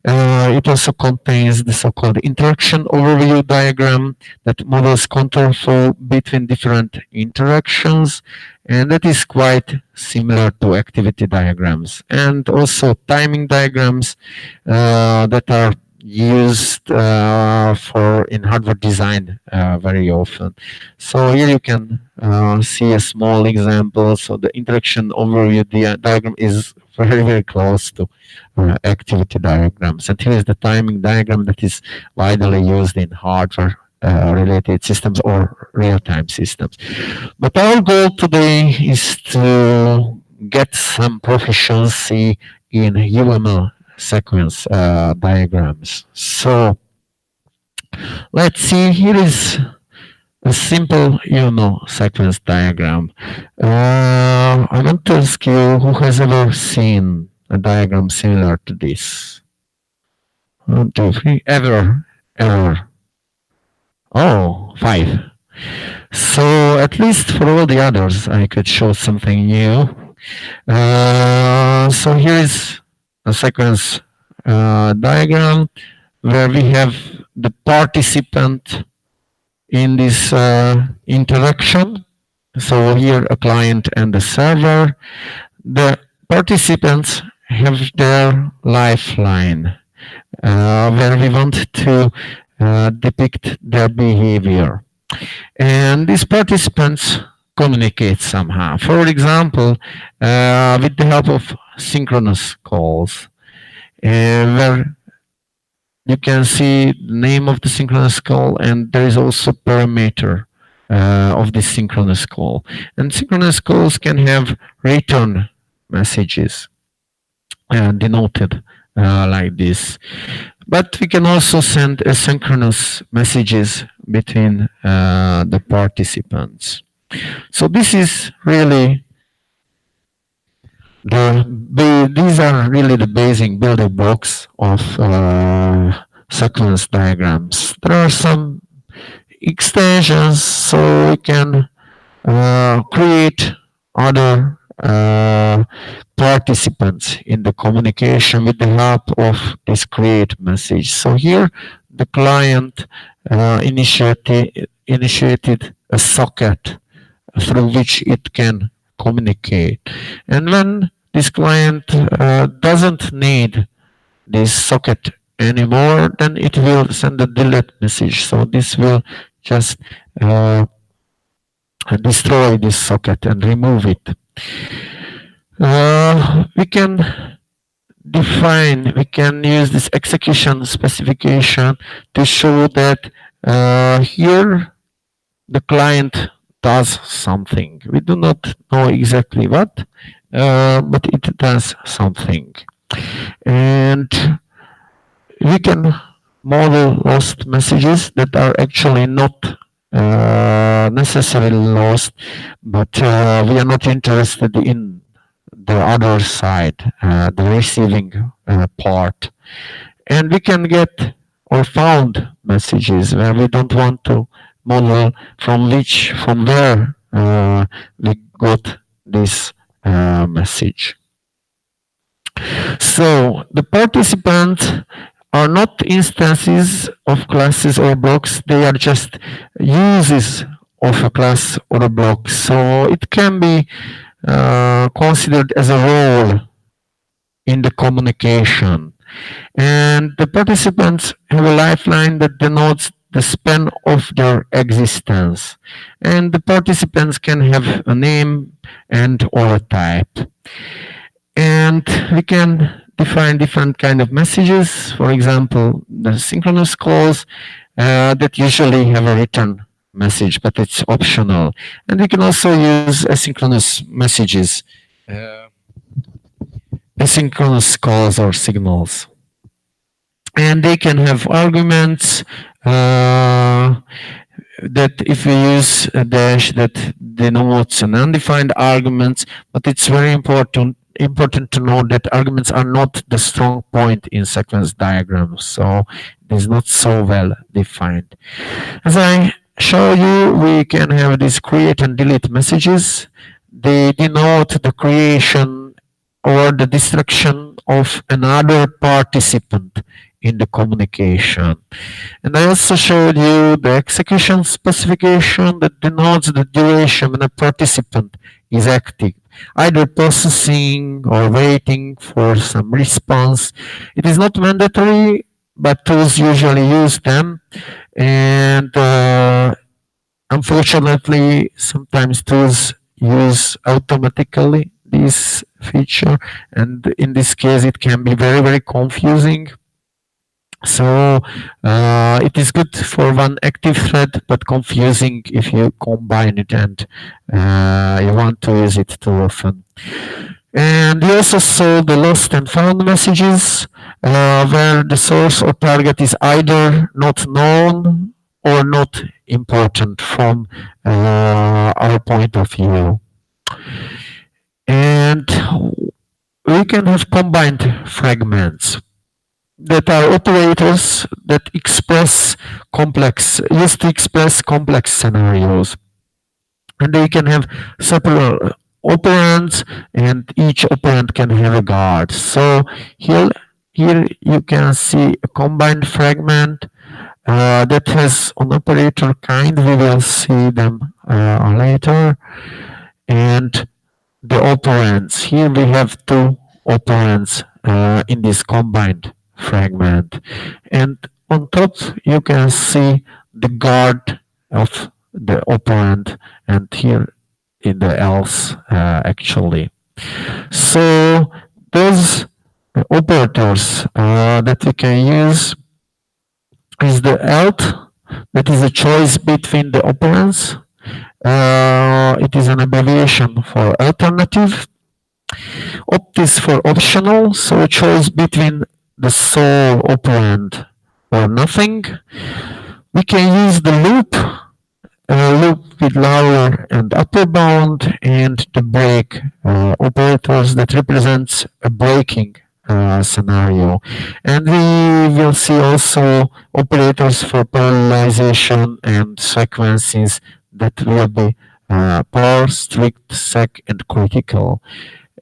It also contains the so-called interaction overview diagram that models control flow between different interactions, and that is quite similar to activity diagrams. And also timing diagrams that are used in hardware design very often. So here you can see a small example. So the interaction overview diagram is very, very close to activity diagrams. And here is the timing diagram that is widely used in hardware related systems or real-time systems. But our goal today is to get some proficiency in UML sequence diagrams. So let's see, here is a simple UML sequence diagram. I want to ask you, who has ever seen a diagram similar to this? 1, 2, 3, ever. Oh, 5. So at least for all the others, I could show something new. So here is a sequence diagram where we have the participant in this interaction. So here a client and a server. The participants have their lifeline where we want to depict their behavior. And these participants communicate somehow. For example, with the help of synchronous calls, where you can see the name of the synchronous call, and there is also parameter of this synchronous call. And synchronous calls can have return messages denoted like this. But we can also send asynchronous messages between the participants. So this is really these are really the basic building blocks of sequence diagrams. There are some extensions, so we can create other participants in the communication with the help of this create message. So here the client initiated a socket through which it can communicate. And when this client doesn't need this socket anymore, then it will send a delete message. So this will just destroy this socket and remove it. We can we can use this execution specification to show that here the client does something. We do not know exactly what, but it does something. And we can model lost messages that are actually not necessarily lost, but we are not interested in the other side, the receiving part. And we can get or found messages where we don't want to model from where we got this message. So the participants are not instances of classes or blocks, they are just uses of a class or a block. So it can be considered as a role in the communication. And the participants have a lifeline that denotes the span of their existence. And the participants can have a name and or a type. And we can define different kind of messages. For example, the synchronous calls that usually have a written message, but it's optional. And we can also use asynchronous messages, asynchronous calls or signals. And they can have arguments that if we use a dash that denotes an undefined argument, but it's very important to know that arguments are not the strong point in sequence diagrams, so it is not so well defined. As I show you, we can have these create and delete messages. They denote the creation or the destruction of another participant in the communication. And I also showed you the execution specification that denotes the duration when a participant is active, either processing or waiting for some response. It is not mandatory, but tools usually use them. And unfortunately, sometimes tools use automatically this feature. And in this case, it can be very, very confusing. So it is good for one active thread, but confusing if you combine it and you want to use it too often. And we also saw the lost and found messages where the source or target is either not known or not important from our point of view. And we can have combined fragments that are operators that used to express complex scenarios. And they can have separate operands, and each operand can have a guard. So here you can see a combined fragment that has an operator kind. We will see them later. And the operands. Here we have two operands in this combined fragment. And on top you can see the guard of the operand, and here in the else actually. So those operators that we can use is the alt, that is a choice between the operands. It is an abbreviation for alternative. Opt is for optional, so a choice between the sole operand or nothing, we can use the loop with lower and upper bound, and the break operators that represents a breaking scenario. And we will see also operators for parallelization and sequences that will be par, strict, sec, and critical.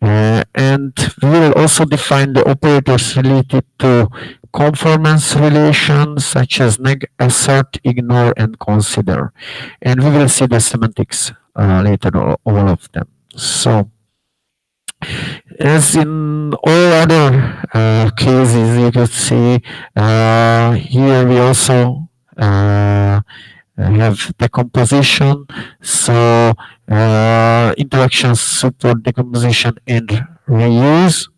And we will also define the operators related to conformance relations such as neg, assert, ignore, and consider. And we will see the semantics later, all of them. So, as in all other cases, you could see here we also have decomposition. So interactions support decomposition and reuse.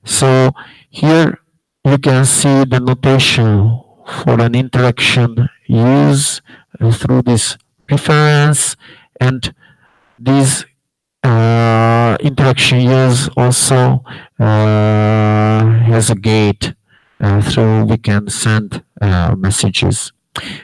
So here you can see the notation for an interaction use through this reference, and these interaction use also has a gate through we can send messages.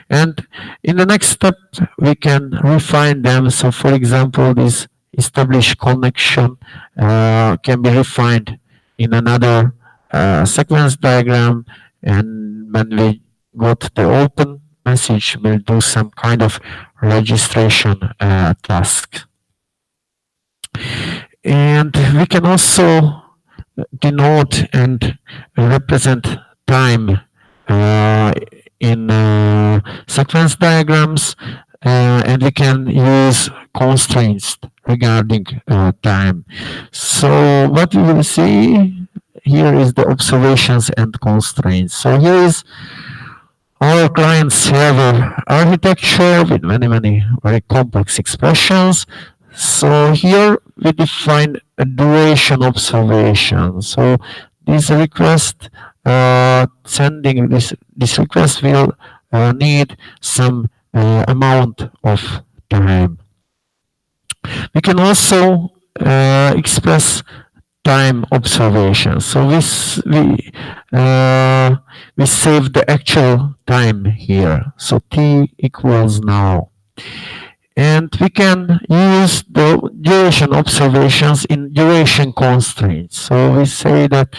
And in the next step, we can refine them. So for example, this established connection can be refined in another sequence diagram. And when we got the open message, we'll do some kind of registration task. And we can also denote and represent time in sequence diagrams, and we can use constraints regarding time. So what we will see here is the observations and constraints. So here is our client server architecture with many very complex expressions. So here we define a duration observation. So this request, sending this request will need some amount of time. We can also express time observation. So we save the actual time here. So t equals now. And we can use the duration observations in duration constraints. So we say that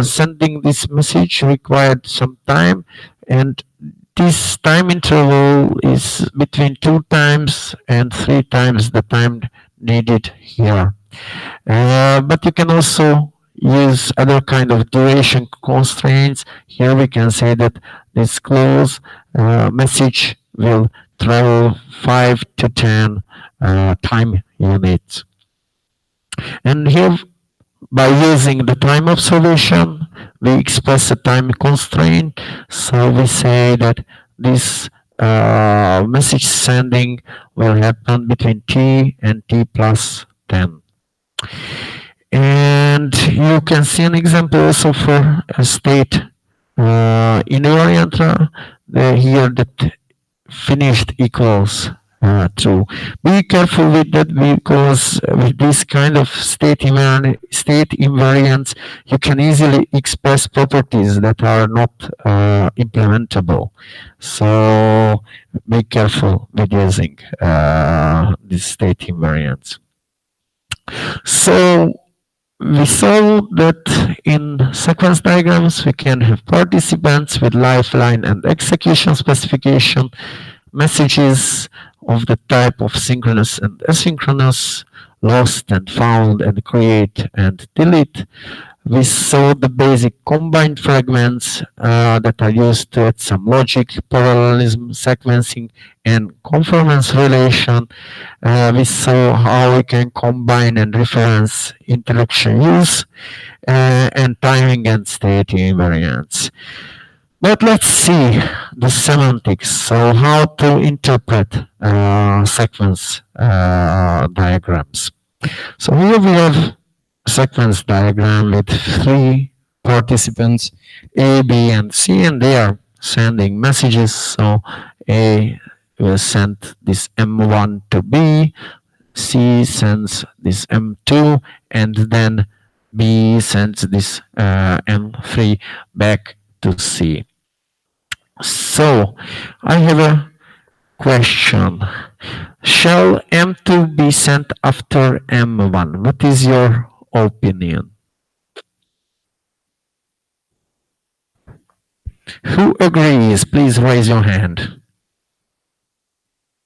sending this message required some time, and this time interval is between 2 times and 3 times the time needed here. But you can also use other kind of duration constraints. Here we can say that this close message will travel 5 to 10 time units. And here, by using the time observation, we express a time constraint. So we say that this message sending will happen between t and t plus 10. And you can see an example also for a state invariant. Here that finished equals true. Be careful with that, because with this kind of state invariants, you can easily express properties that are not implementable. So be careful with using these state invariants. So we saw that in sequence diagrams, we can have participants with lifeline and execution specification, messages of the type of synchronous and asynchronous, lost and found, and create and delete. We saw the basic combined fragments that are used to add some logic, parallelism, sequencing, and conformance relation. We saw how we can combine and reference interaction use and timing and state invariants. But let's see the semantics. So how to interpret sequence diagrams. So here we have sequence diagram with 3 participants, A, B, and C, and they are sending messages. So A will send this M1 to B, C sends this M2, and then B sends this M3 back to C. So I have a question. Shall M2 be sent after M1? What is your opinion? Who agrees? Please raise your hand.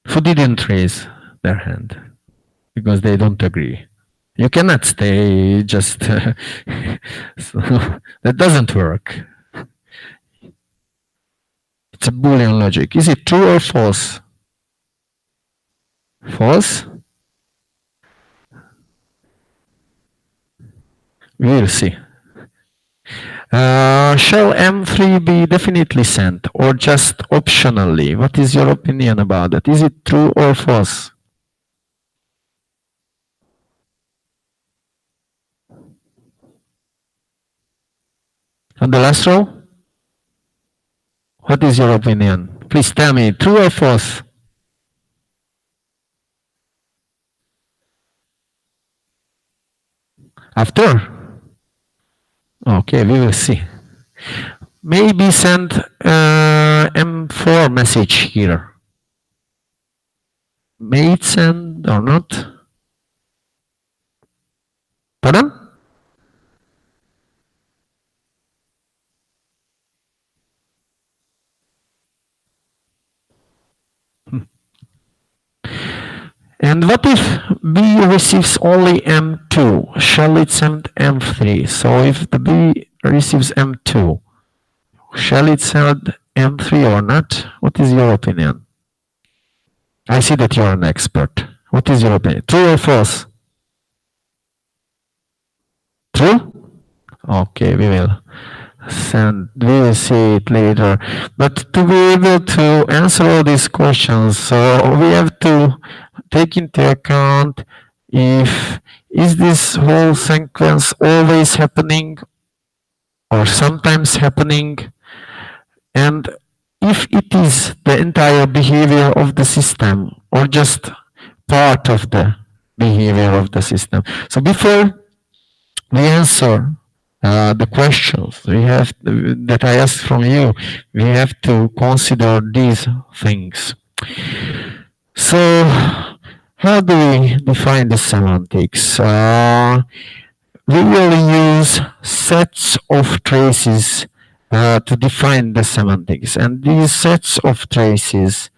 Who didn't raise their hand? Because they don't agree. You cannot stay just... so that doesn't work. It's a Boolean logic. Is it true or false? False? We'll see. Shall M3 be definitely sent or just optionally? What is your opinion about that? Is it true or false? On the last row? What is your opinion? Please tell me, true or false? After? Okay, we will see. Maybe send M4 message here. May it send or not? Pardon? And what if B receives only M2? Shall it send M3? So if the B receives M2, shall it send M3 or not? What is your opinion? I see that you're an expert. What is your opinion? True or false? True? Okay, we will see it later. But to be able to answer all these questions, so we have to take into account if is this whole sequence always happening or sometimes happening, and if it is the entire behavior of the system or just part of the behavior of the system. So before we answer the questions that I asked from you, we have to consider these things. So how do we define the semantics? We will use sets of traces to define the semantics, and these sets of traces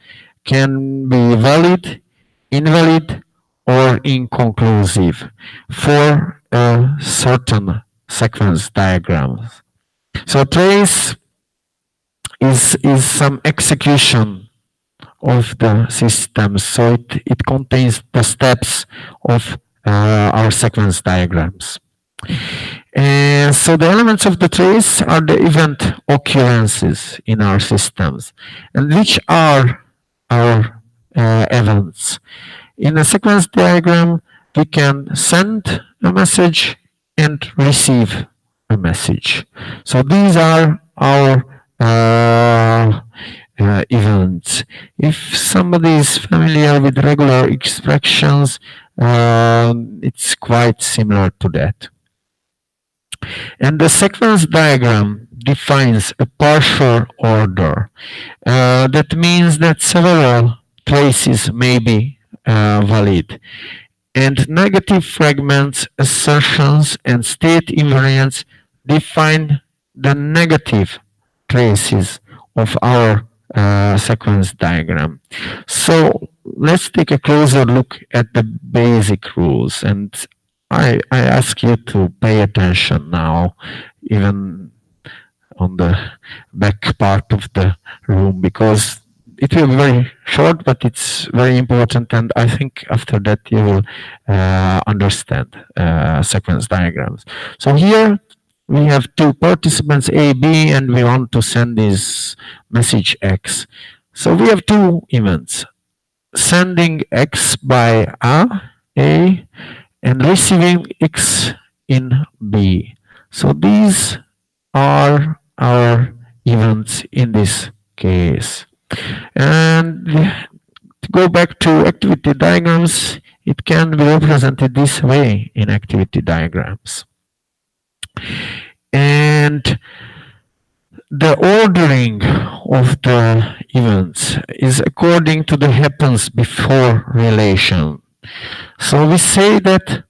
can be valid, invalid, or inconclusive for a certain sequence diagram. So trace is some execution of the system, so it contains the steps of our sequence diagrams. And so the elements of the trace are the event occurrences in our systems. And which are our events? In a sequence diagram, we can send a message and receive a message. So these are our events. If somebody is familiar with regular expressions, it's quite similar to that. And the sequence diagram defines a partial order. That means that several traces may be valid. And negative fragments, assertions, and state invariants define the negative traces of our sequence diagram. So let's take a closer look at the basic rules. And I ask you to pay attention now, even on the back part of the room, because it will be very short, but it's very important, and I think after that you will understand sequence diagrams. So here we have two participants A, B, and we want to send this message X. So we have two events, sending X by A, and receiving X in B. So these are our events in this case. And to go back to activity diagrams, it can be represented this way in activity diagrams. And the ordering of the events is according to the happens before relation. So we say that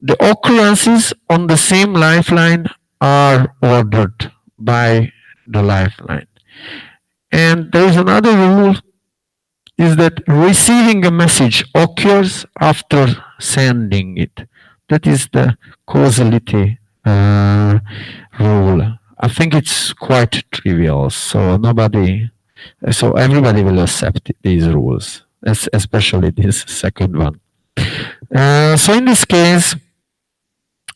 the occurrences on the same lifeline are ordered by the lifeline. And there is another rule is that receiving a message occurs after sending it. That is the causality rule. I think it's quite trivial, so everybody will accept these rules, especially this second one. So in this case,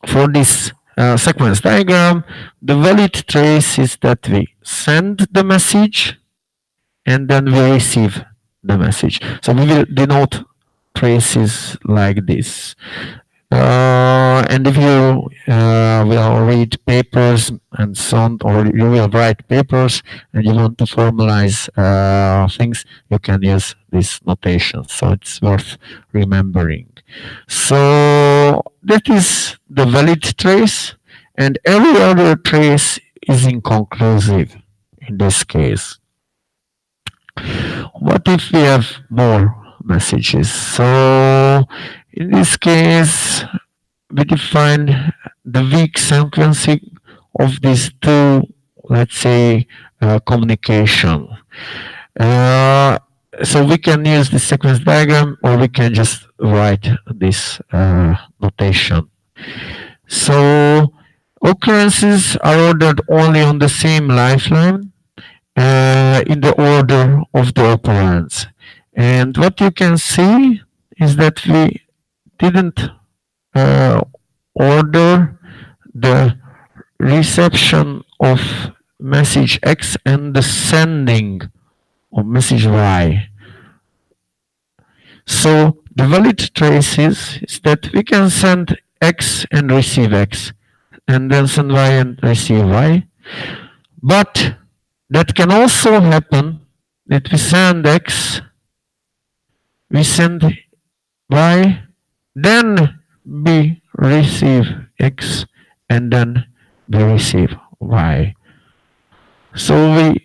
for this sequence diagram, the valid trace is that we send the message and then we receive the message. So we will denote traces like this. And if you will read papers and so on, or you will write papers and you want to formalize things, you can use this notation. So it's worth remembering. So that is the valid trace, and every other trace is inconclusive in this case. What if we have more messages? So in this case, we define the weak sequencing of these two, let's say, communication. So we can use the sequence diagram, or we can just write this notation. So occurrences are ordered only on the same lifeline in the order of the operands. And what you can see is that we didn't order the reception of message X and the sending of message Y. So the valid trace is that we can send X and receive X, and then send Y and receive Y. But that can also happen that we send X, we send Y, then we receive X, and then we receive Y. So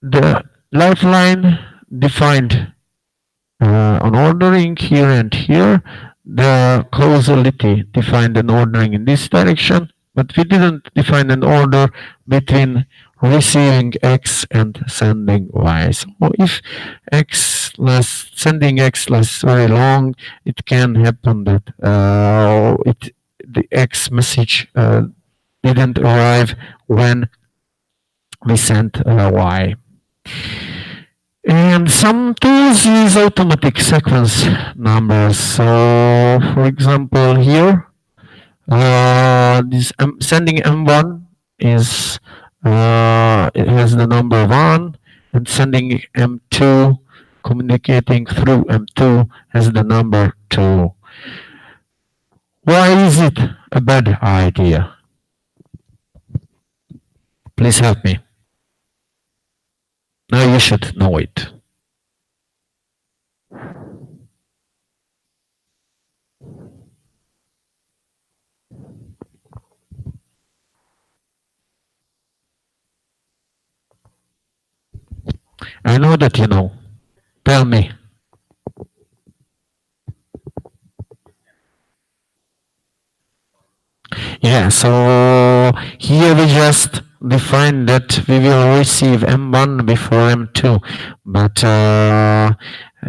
the lifeline defined an ordering here and here. The causality defined an ordering in this direction, but we didn't define an order between receiving X and sending Y. So if sending X lasts very long, it can happen that the X message didn't arrive when we sent Y. And some tools use automatic sequence numbers. So, for example, here, this sending M1 is it has the number 1, and sending M2, communicating through M2, has the number 2. Why is it a bad idea? Please help me. Now you should know it. I know that you know. Tell me. Yeah, so here we just define that we will receive M1 before M2, but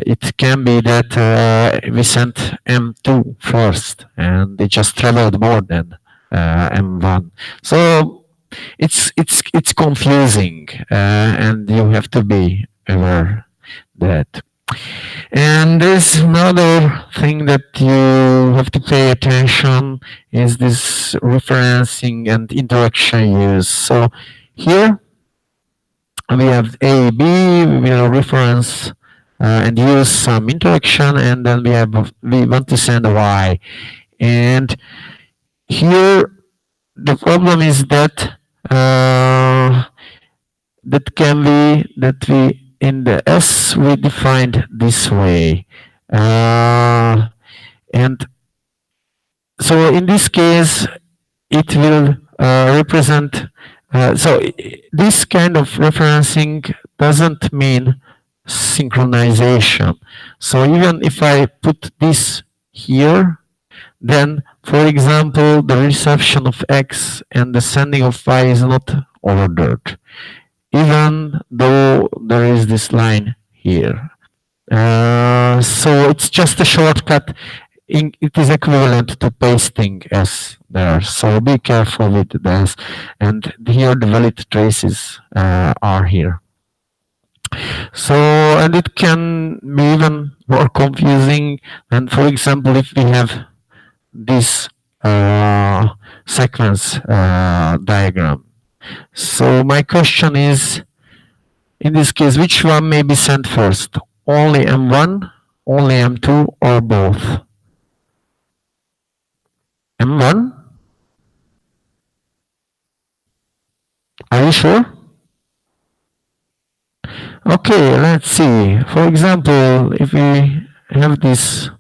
it can be that we sent M2 first and it just traveled more than M1. So it's confusing, and you have to be aware that. And there's another thing that you have to pay attention is this referencing and interaction use. So here we have A, B, we will reference and use some interaction, and then we want to send a Y. And here the problem is that that can be that we in the S we defined this way, and so in this case it will represent. This kind of referencing doesn't mean synchronization. So even if I put this here, then, for example, the reception of X and the sending of Y is not ordered, even though there is this line here. So it's just a shortcut. It is equivalent to pasting S there. So be careful with this. And here the valid traces are here. So, and it can be even more confusing. And for example, if we have this sequence diagram. So my question is, in this case, which one may be sent first? Only M1, only M2, or both? M1? Are you sure? Okay, let's see. For example, if we have this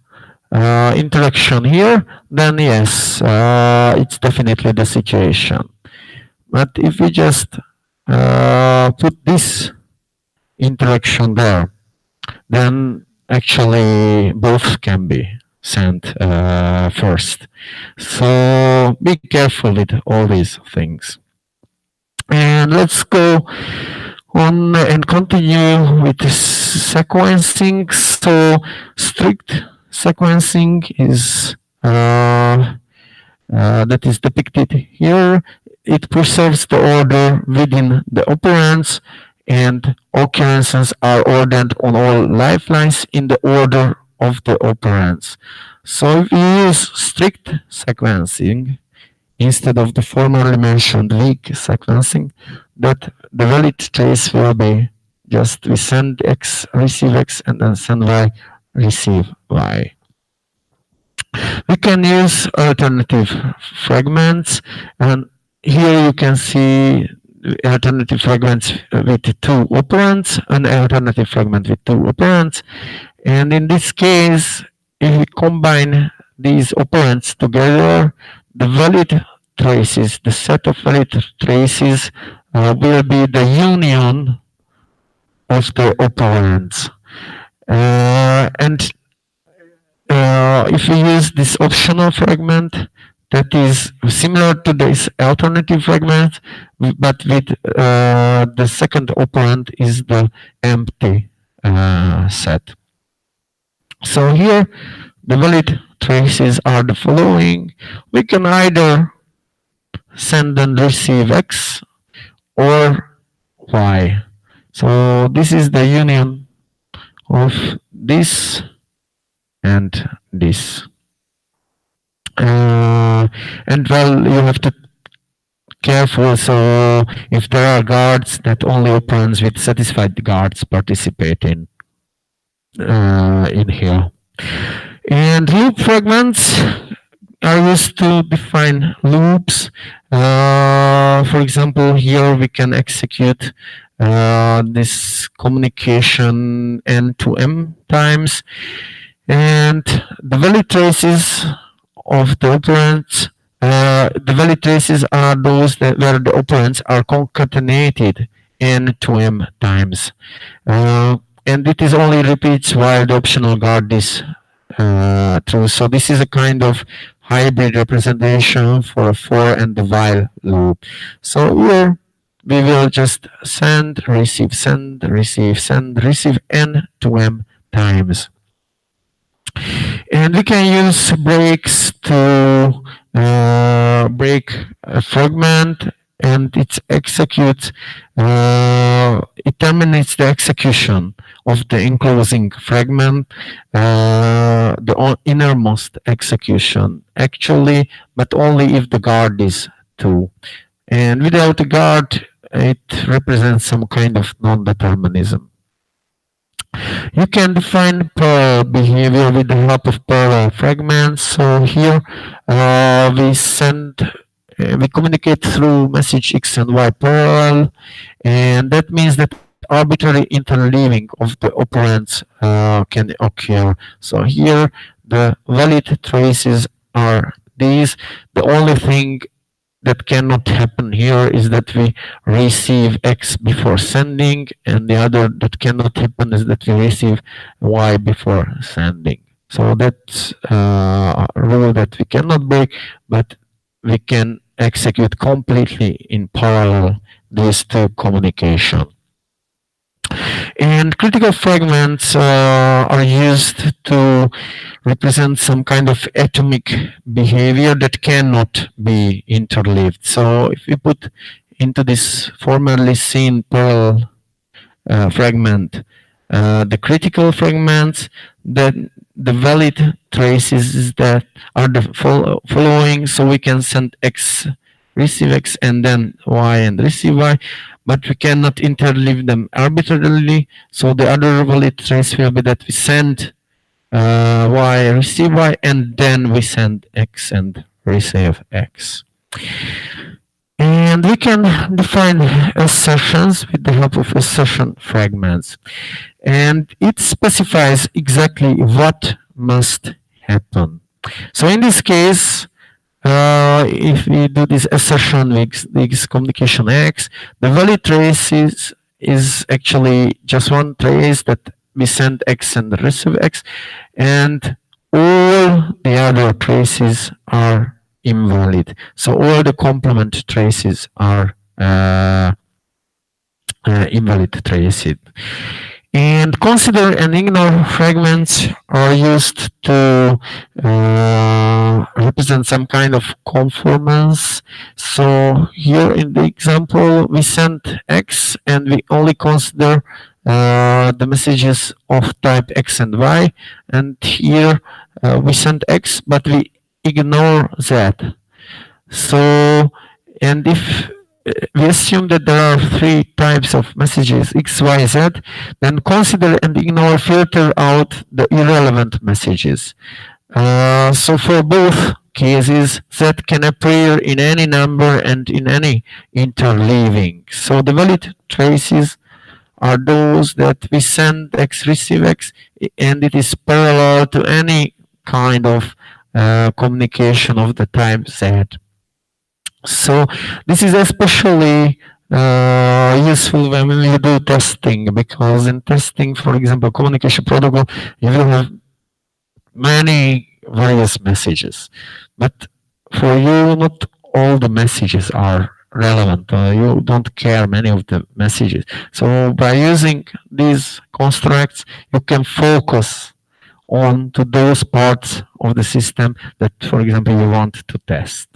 interaction here, then yes, it's definitely the situation. But if we just put this interaction there, then actually both can be sent first. So be careful with all these things. And let's go on and continue with sequencing. So strict sequencing is that is depicted here. It preserves the order within the operands, and occurrences are ordered on all lifelines in the order of the operands. So if we use strict sequencing instead of the formerly mentioned weak sequencing, that the valid trace will be just we send X, receive X, and then send Y, receive Y. We can use alternative fragments, and here you can see alternative fragments with two operands, an alternative fragment with two operands. And in this case, if we combine these operands together, the valid traces, the set of valid traces will be the union of the operands. And if we use this optional fragment, that is similar to this alternative fragment, but with the second operand is the empty set. So here, the valid traces are the following. We can either send and receive X or Y. So this is the union of this and this. And well, you have to careful. So if there are guards, that only operands with satisfied guards participate in here. And loop fragments are used to define loops. For example, here we can execute this communication n to m times, and the valid traces of the operands, the valid traces are those that where the operands are concatenated n to m times. And it is only repeats while the optional guard is true. So this is a kind of hybrid representation for a for and the while loop. So here we will just send, receive, send, receive n to m times. And we can use breaks to break a fragment, and it executes, it terminates the execution of the enclosing fragment, the innermost execution actually, but only if the guard is 2. And without a guard, it represents some kind of non-determinism. You can define parallel behavior with the help of parallel fragments. So here we communicate through message X and Y parallel, and that means that arbitrary interleaving of the operands can occur. So here the valid traces are these. The only thing that cannot happen here is that we receive X before sending, and the other that cannot happen is that we receive Y before sending. So that's a rule that we cannot break, but we can execute completely in parallel these two communication. And critical fragments are used to represent some kind of atomic behavior that cannot be interleaved. So if we put into this formerly seen parallel fragment the critical fragments, then the valid traces that are the following. So we can send X, receive X, and then Y and receive Y, but we cannot interleave them arbitrarily. So the other valid trace will be that we send Y, receive Y, and then we send X and receive X. And we can define assertions with the help of assertion fragments. And it specifies exactly what must happen. So in this case, if we do this assertion with this communication X, the valid trace is actually just one trace that we send X and receive X, and all the other traces are invalid. So all the complement traces are invalid traces. And consider and ignore fragments are used to represent some kind of conformance. So here in the example, we send X and we only consider the messages of type X and Y. And here we send X, but we ignore Z. So, and if we assume that there are three types of messages, X, Y, Z, then consider and ignore, filter out the irrelevant messages. So for both cases, Z can appear in any number and in any interleaving. So the valid traces are those that we send X, receive X, and it is parallel to any kind of communication of the type Z. So this is especially useful when you do testing, because in testing, for example, communication protocol, you will have many various messages. But for you, not all the messages are relevant. You don't care many of the messages. So by using these constructs, you can focus on to those parts of the system that, for example, you want to test.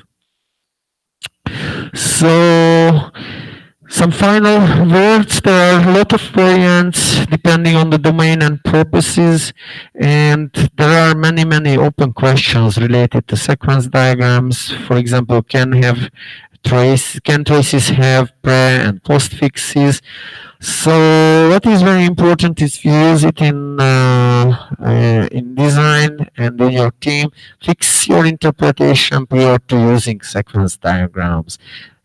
So some final words. There are a lot of variants depending on the domain and purposes, and there are many open questions related to sequence diagrams. For example, can traces have pre and post fixes? So what is very important is you use it in design and in your team. Fix your interpretation prior to using sequence diagrams.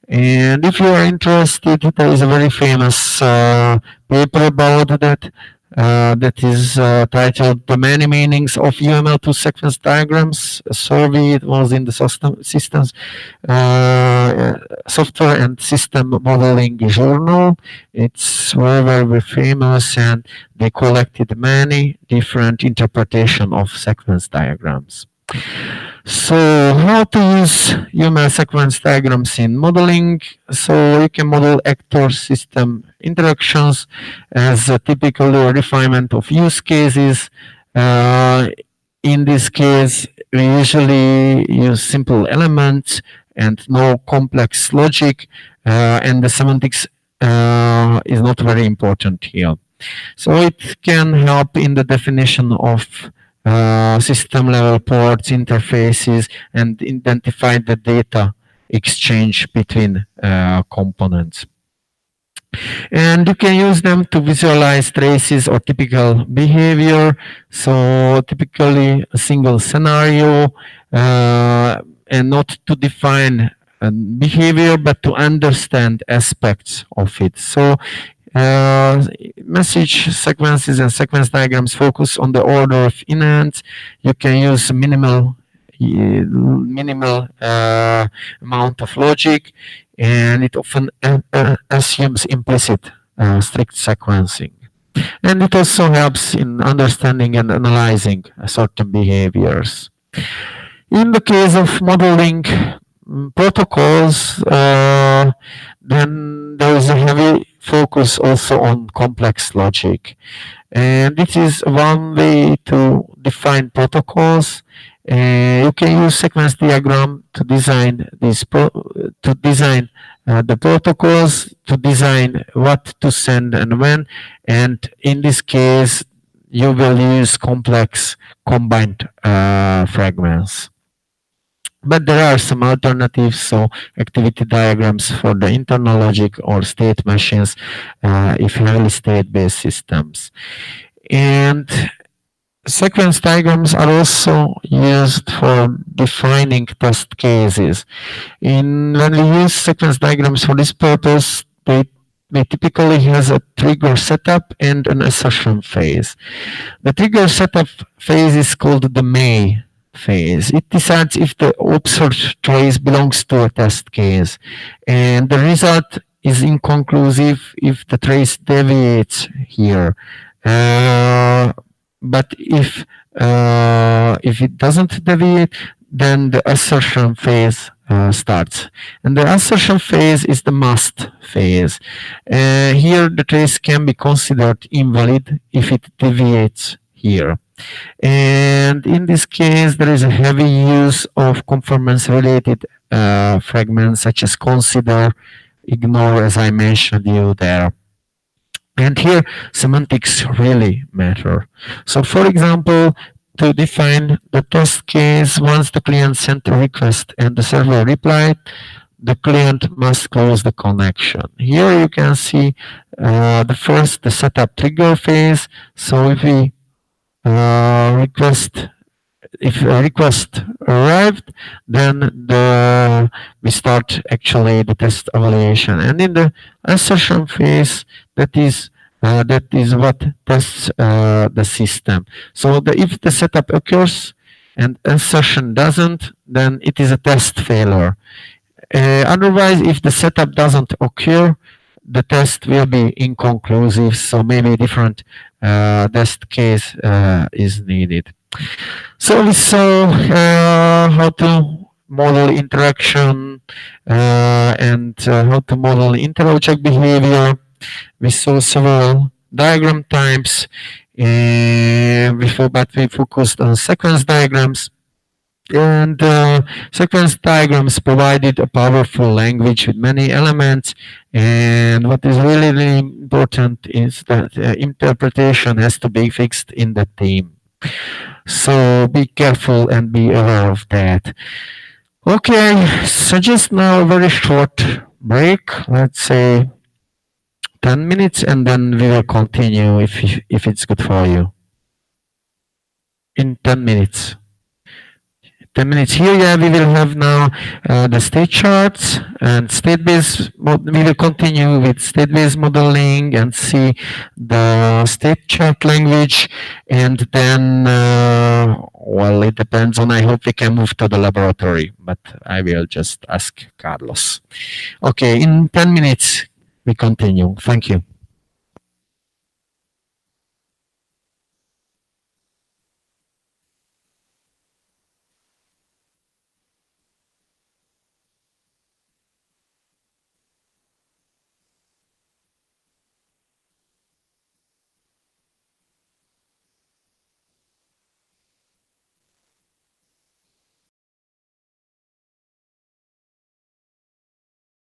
And if you are interested, there is a very famous paper about that. That is titled "The Many Meanings of UML to Sequence Diagrams." A survey. It was in the systems software and system modeling journal. It's very famous, and they collected many different interpretations of sequence diagrams. So how to use UML sequence diagrams in modeling? So you can model actor-system interactions as a typical refinement of use cases. In this case, we usually use simple elements and no complex logic, and the semantics is not very important here. So it can help in the definition of system level ports, interfaces, and identify the data exchange between components. And you can use them to visualize traces or typical behavior. So typically a single scenario, and not to define behavior, but to understand aspects of it. So message sequences and sequence diagrams focus on the order of events. You can use minimal minimal amount of logic, and it often assumes implicit strict sequencing. And it also helps in understanding and analyzing certain behaviors. In the case of modeling protocols, then there is a heavy focus also on complex logic. And it is one way to define protocols. You can use sequence diagram to design the protocols, to design what to send and when. And in this case, you will use complex combined fragments. But there are some alternatives, so activity diagrams for the internal logic or state machines if heavily state-based systems. And sequence diagrams are also used for defining test cases. When we use sequence diagrams for this purpose, they typically has a trigger setup and an assertion phase. The trigger setup phase is called the may phase. It decides if the observed trace belongs to a test case, and the result is inconclusive if the trace deviates here. But if it doesn't deviate, then the assertion phase starts. And the assertion phase is the must phase. Here the trace can be considered invalid if it deviates here. And in this case, there is a heavy use of conformance-related fragments such as consider, ignore, as I mentioned you there. And here, semantics really matter. So for example, to define the test case, once the client sent a request and the server replied, the client must close the connection. Here you can see the setup trigger phase. So if we if a request arrived, then we start actually the test evaluation. And in the assertion phase, that is what tests the system. So if the setup occurs and assertion doesn't, then it is a test failure. Otherwise, if the setup doesn't occur, the test will be inconclusive, so maybe a different test case is needed. So we saw how to model interaction and how to model inter-object behavior. We saw several diagram types, but we focused on sequence diagrams. And sequence diagrams provided a powerful language with many elements. And what is really, really important is that interpretation has to be fixed in the team. So be careful and be aware of that. Okay, so just now a very short break, let's say 10 minutes, and then we will continue if it's good for you. In 10 minutes. 10 minutes here, yeah, we will have now the state charts and state-based. We will continue with state-based modeling and see the state chart language, and then, well, it depends on. I hope we can move to the laboratory, but I will just ask Carlos. Okay, in 10 minutes we continue. Thank you.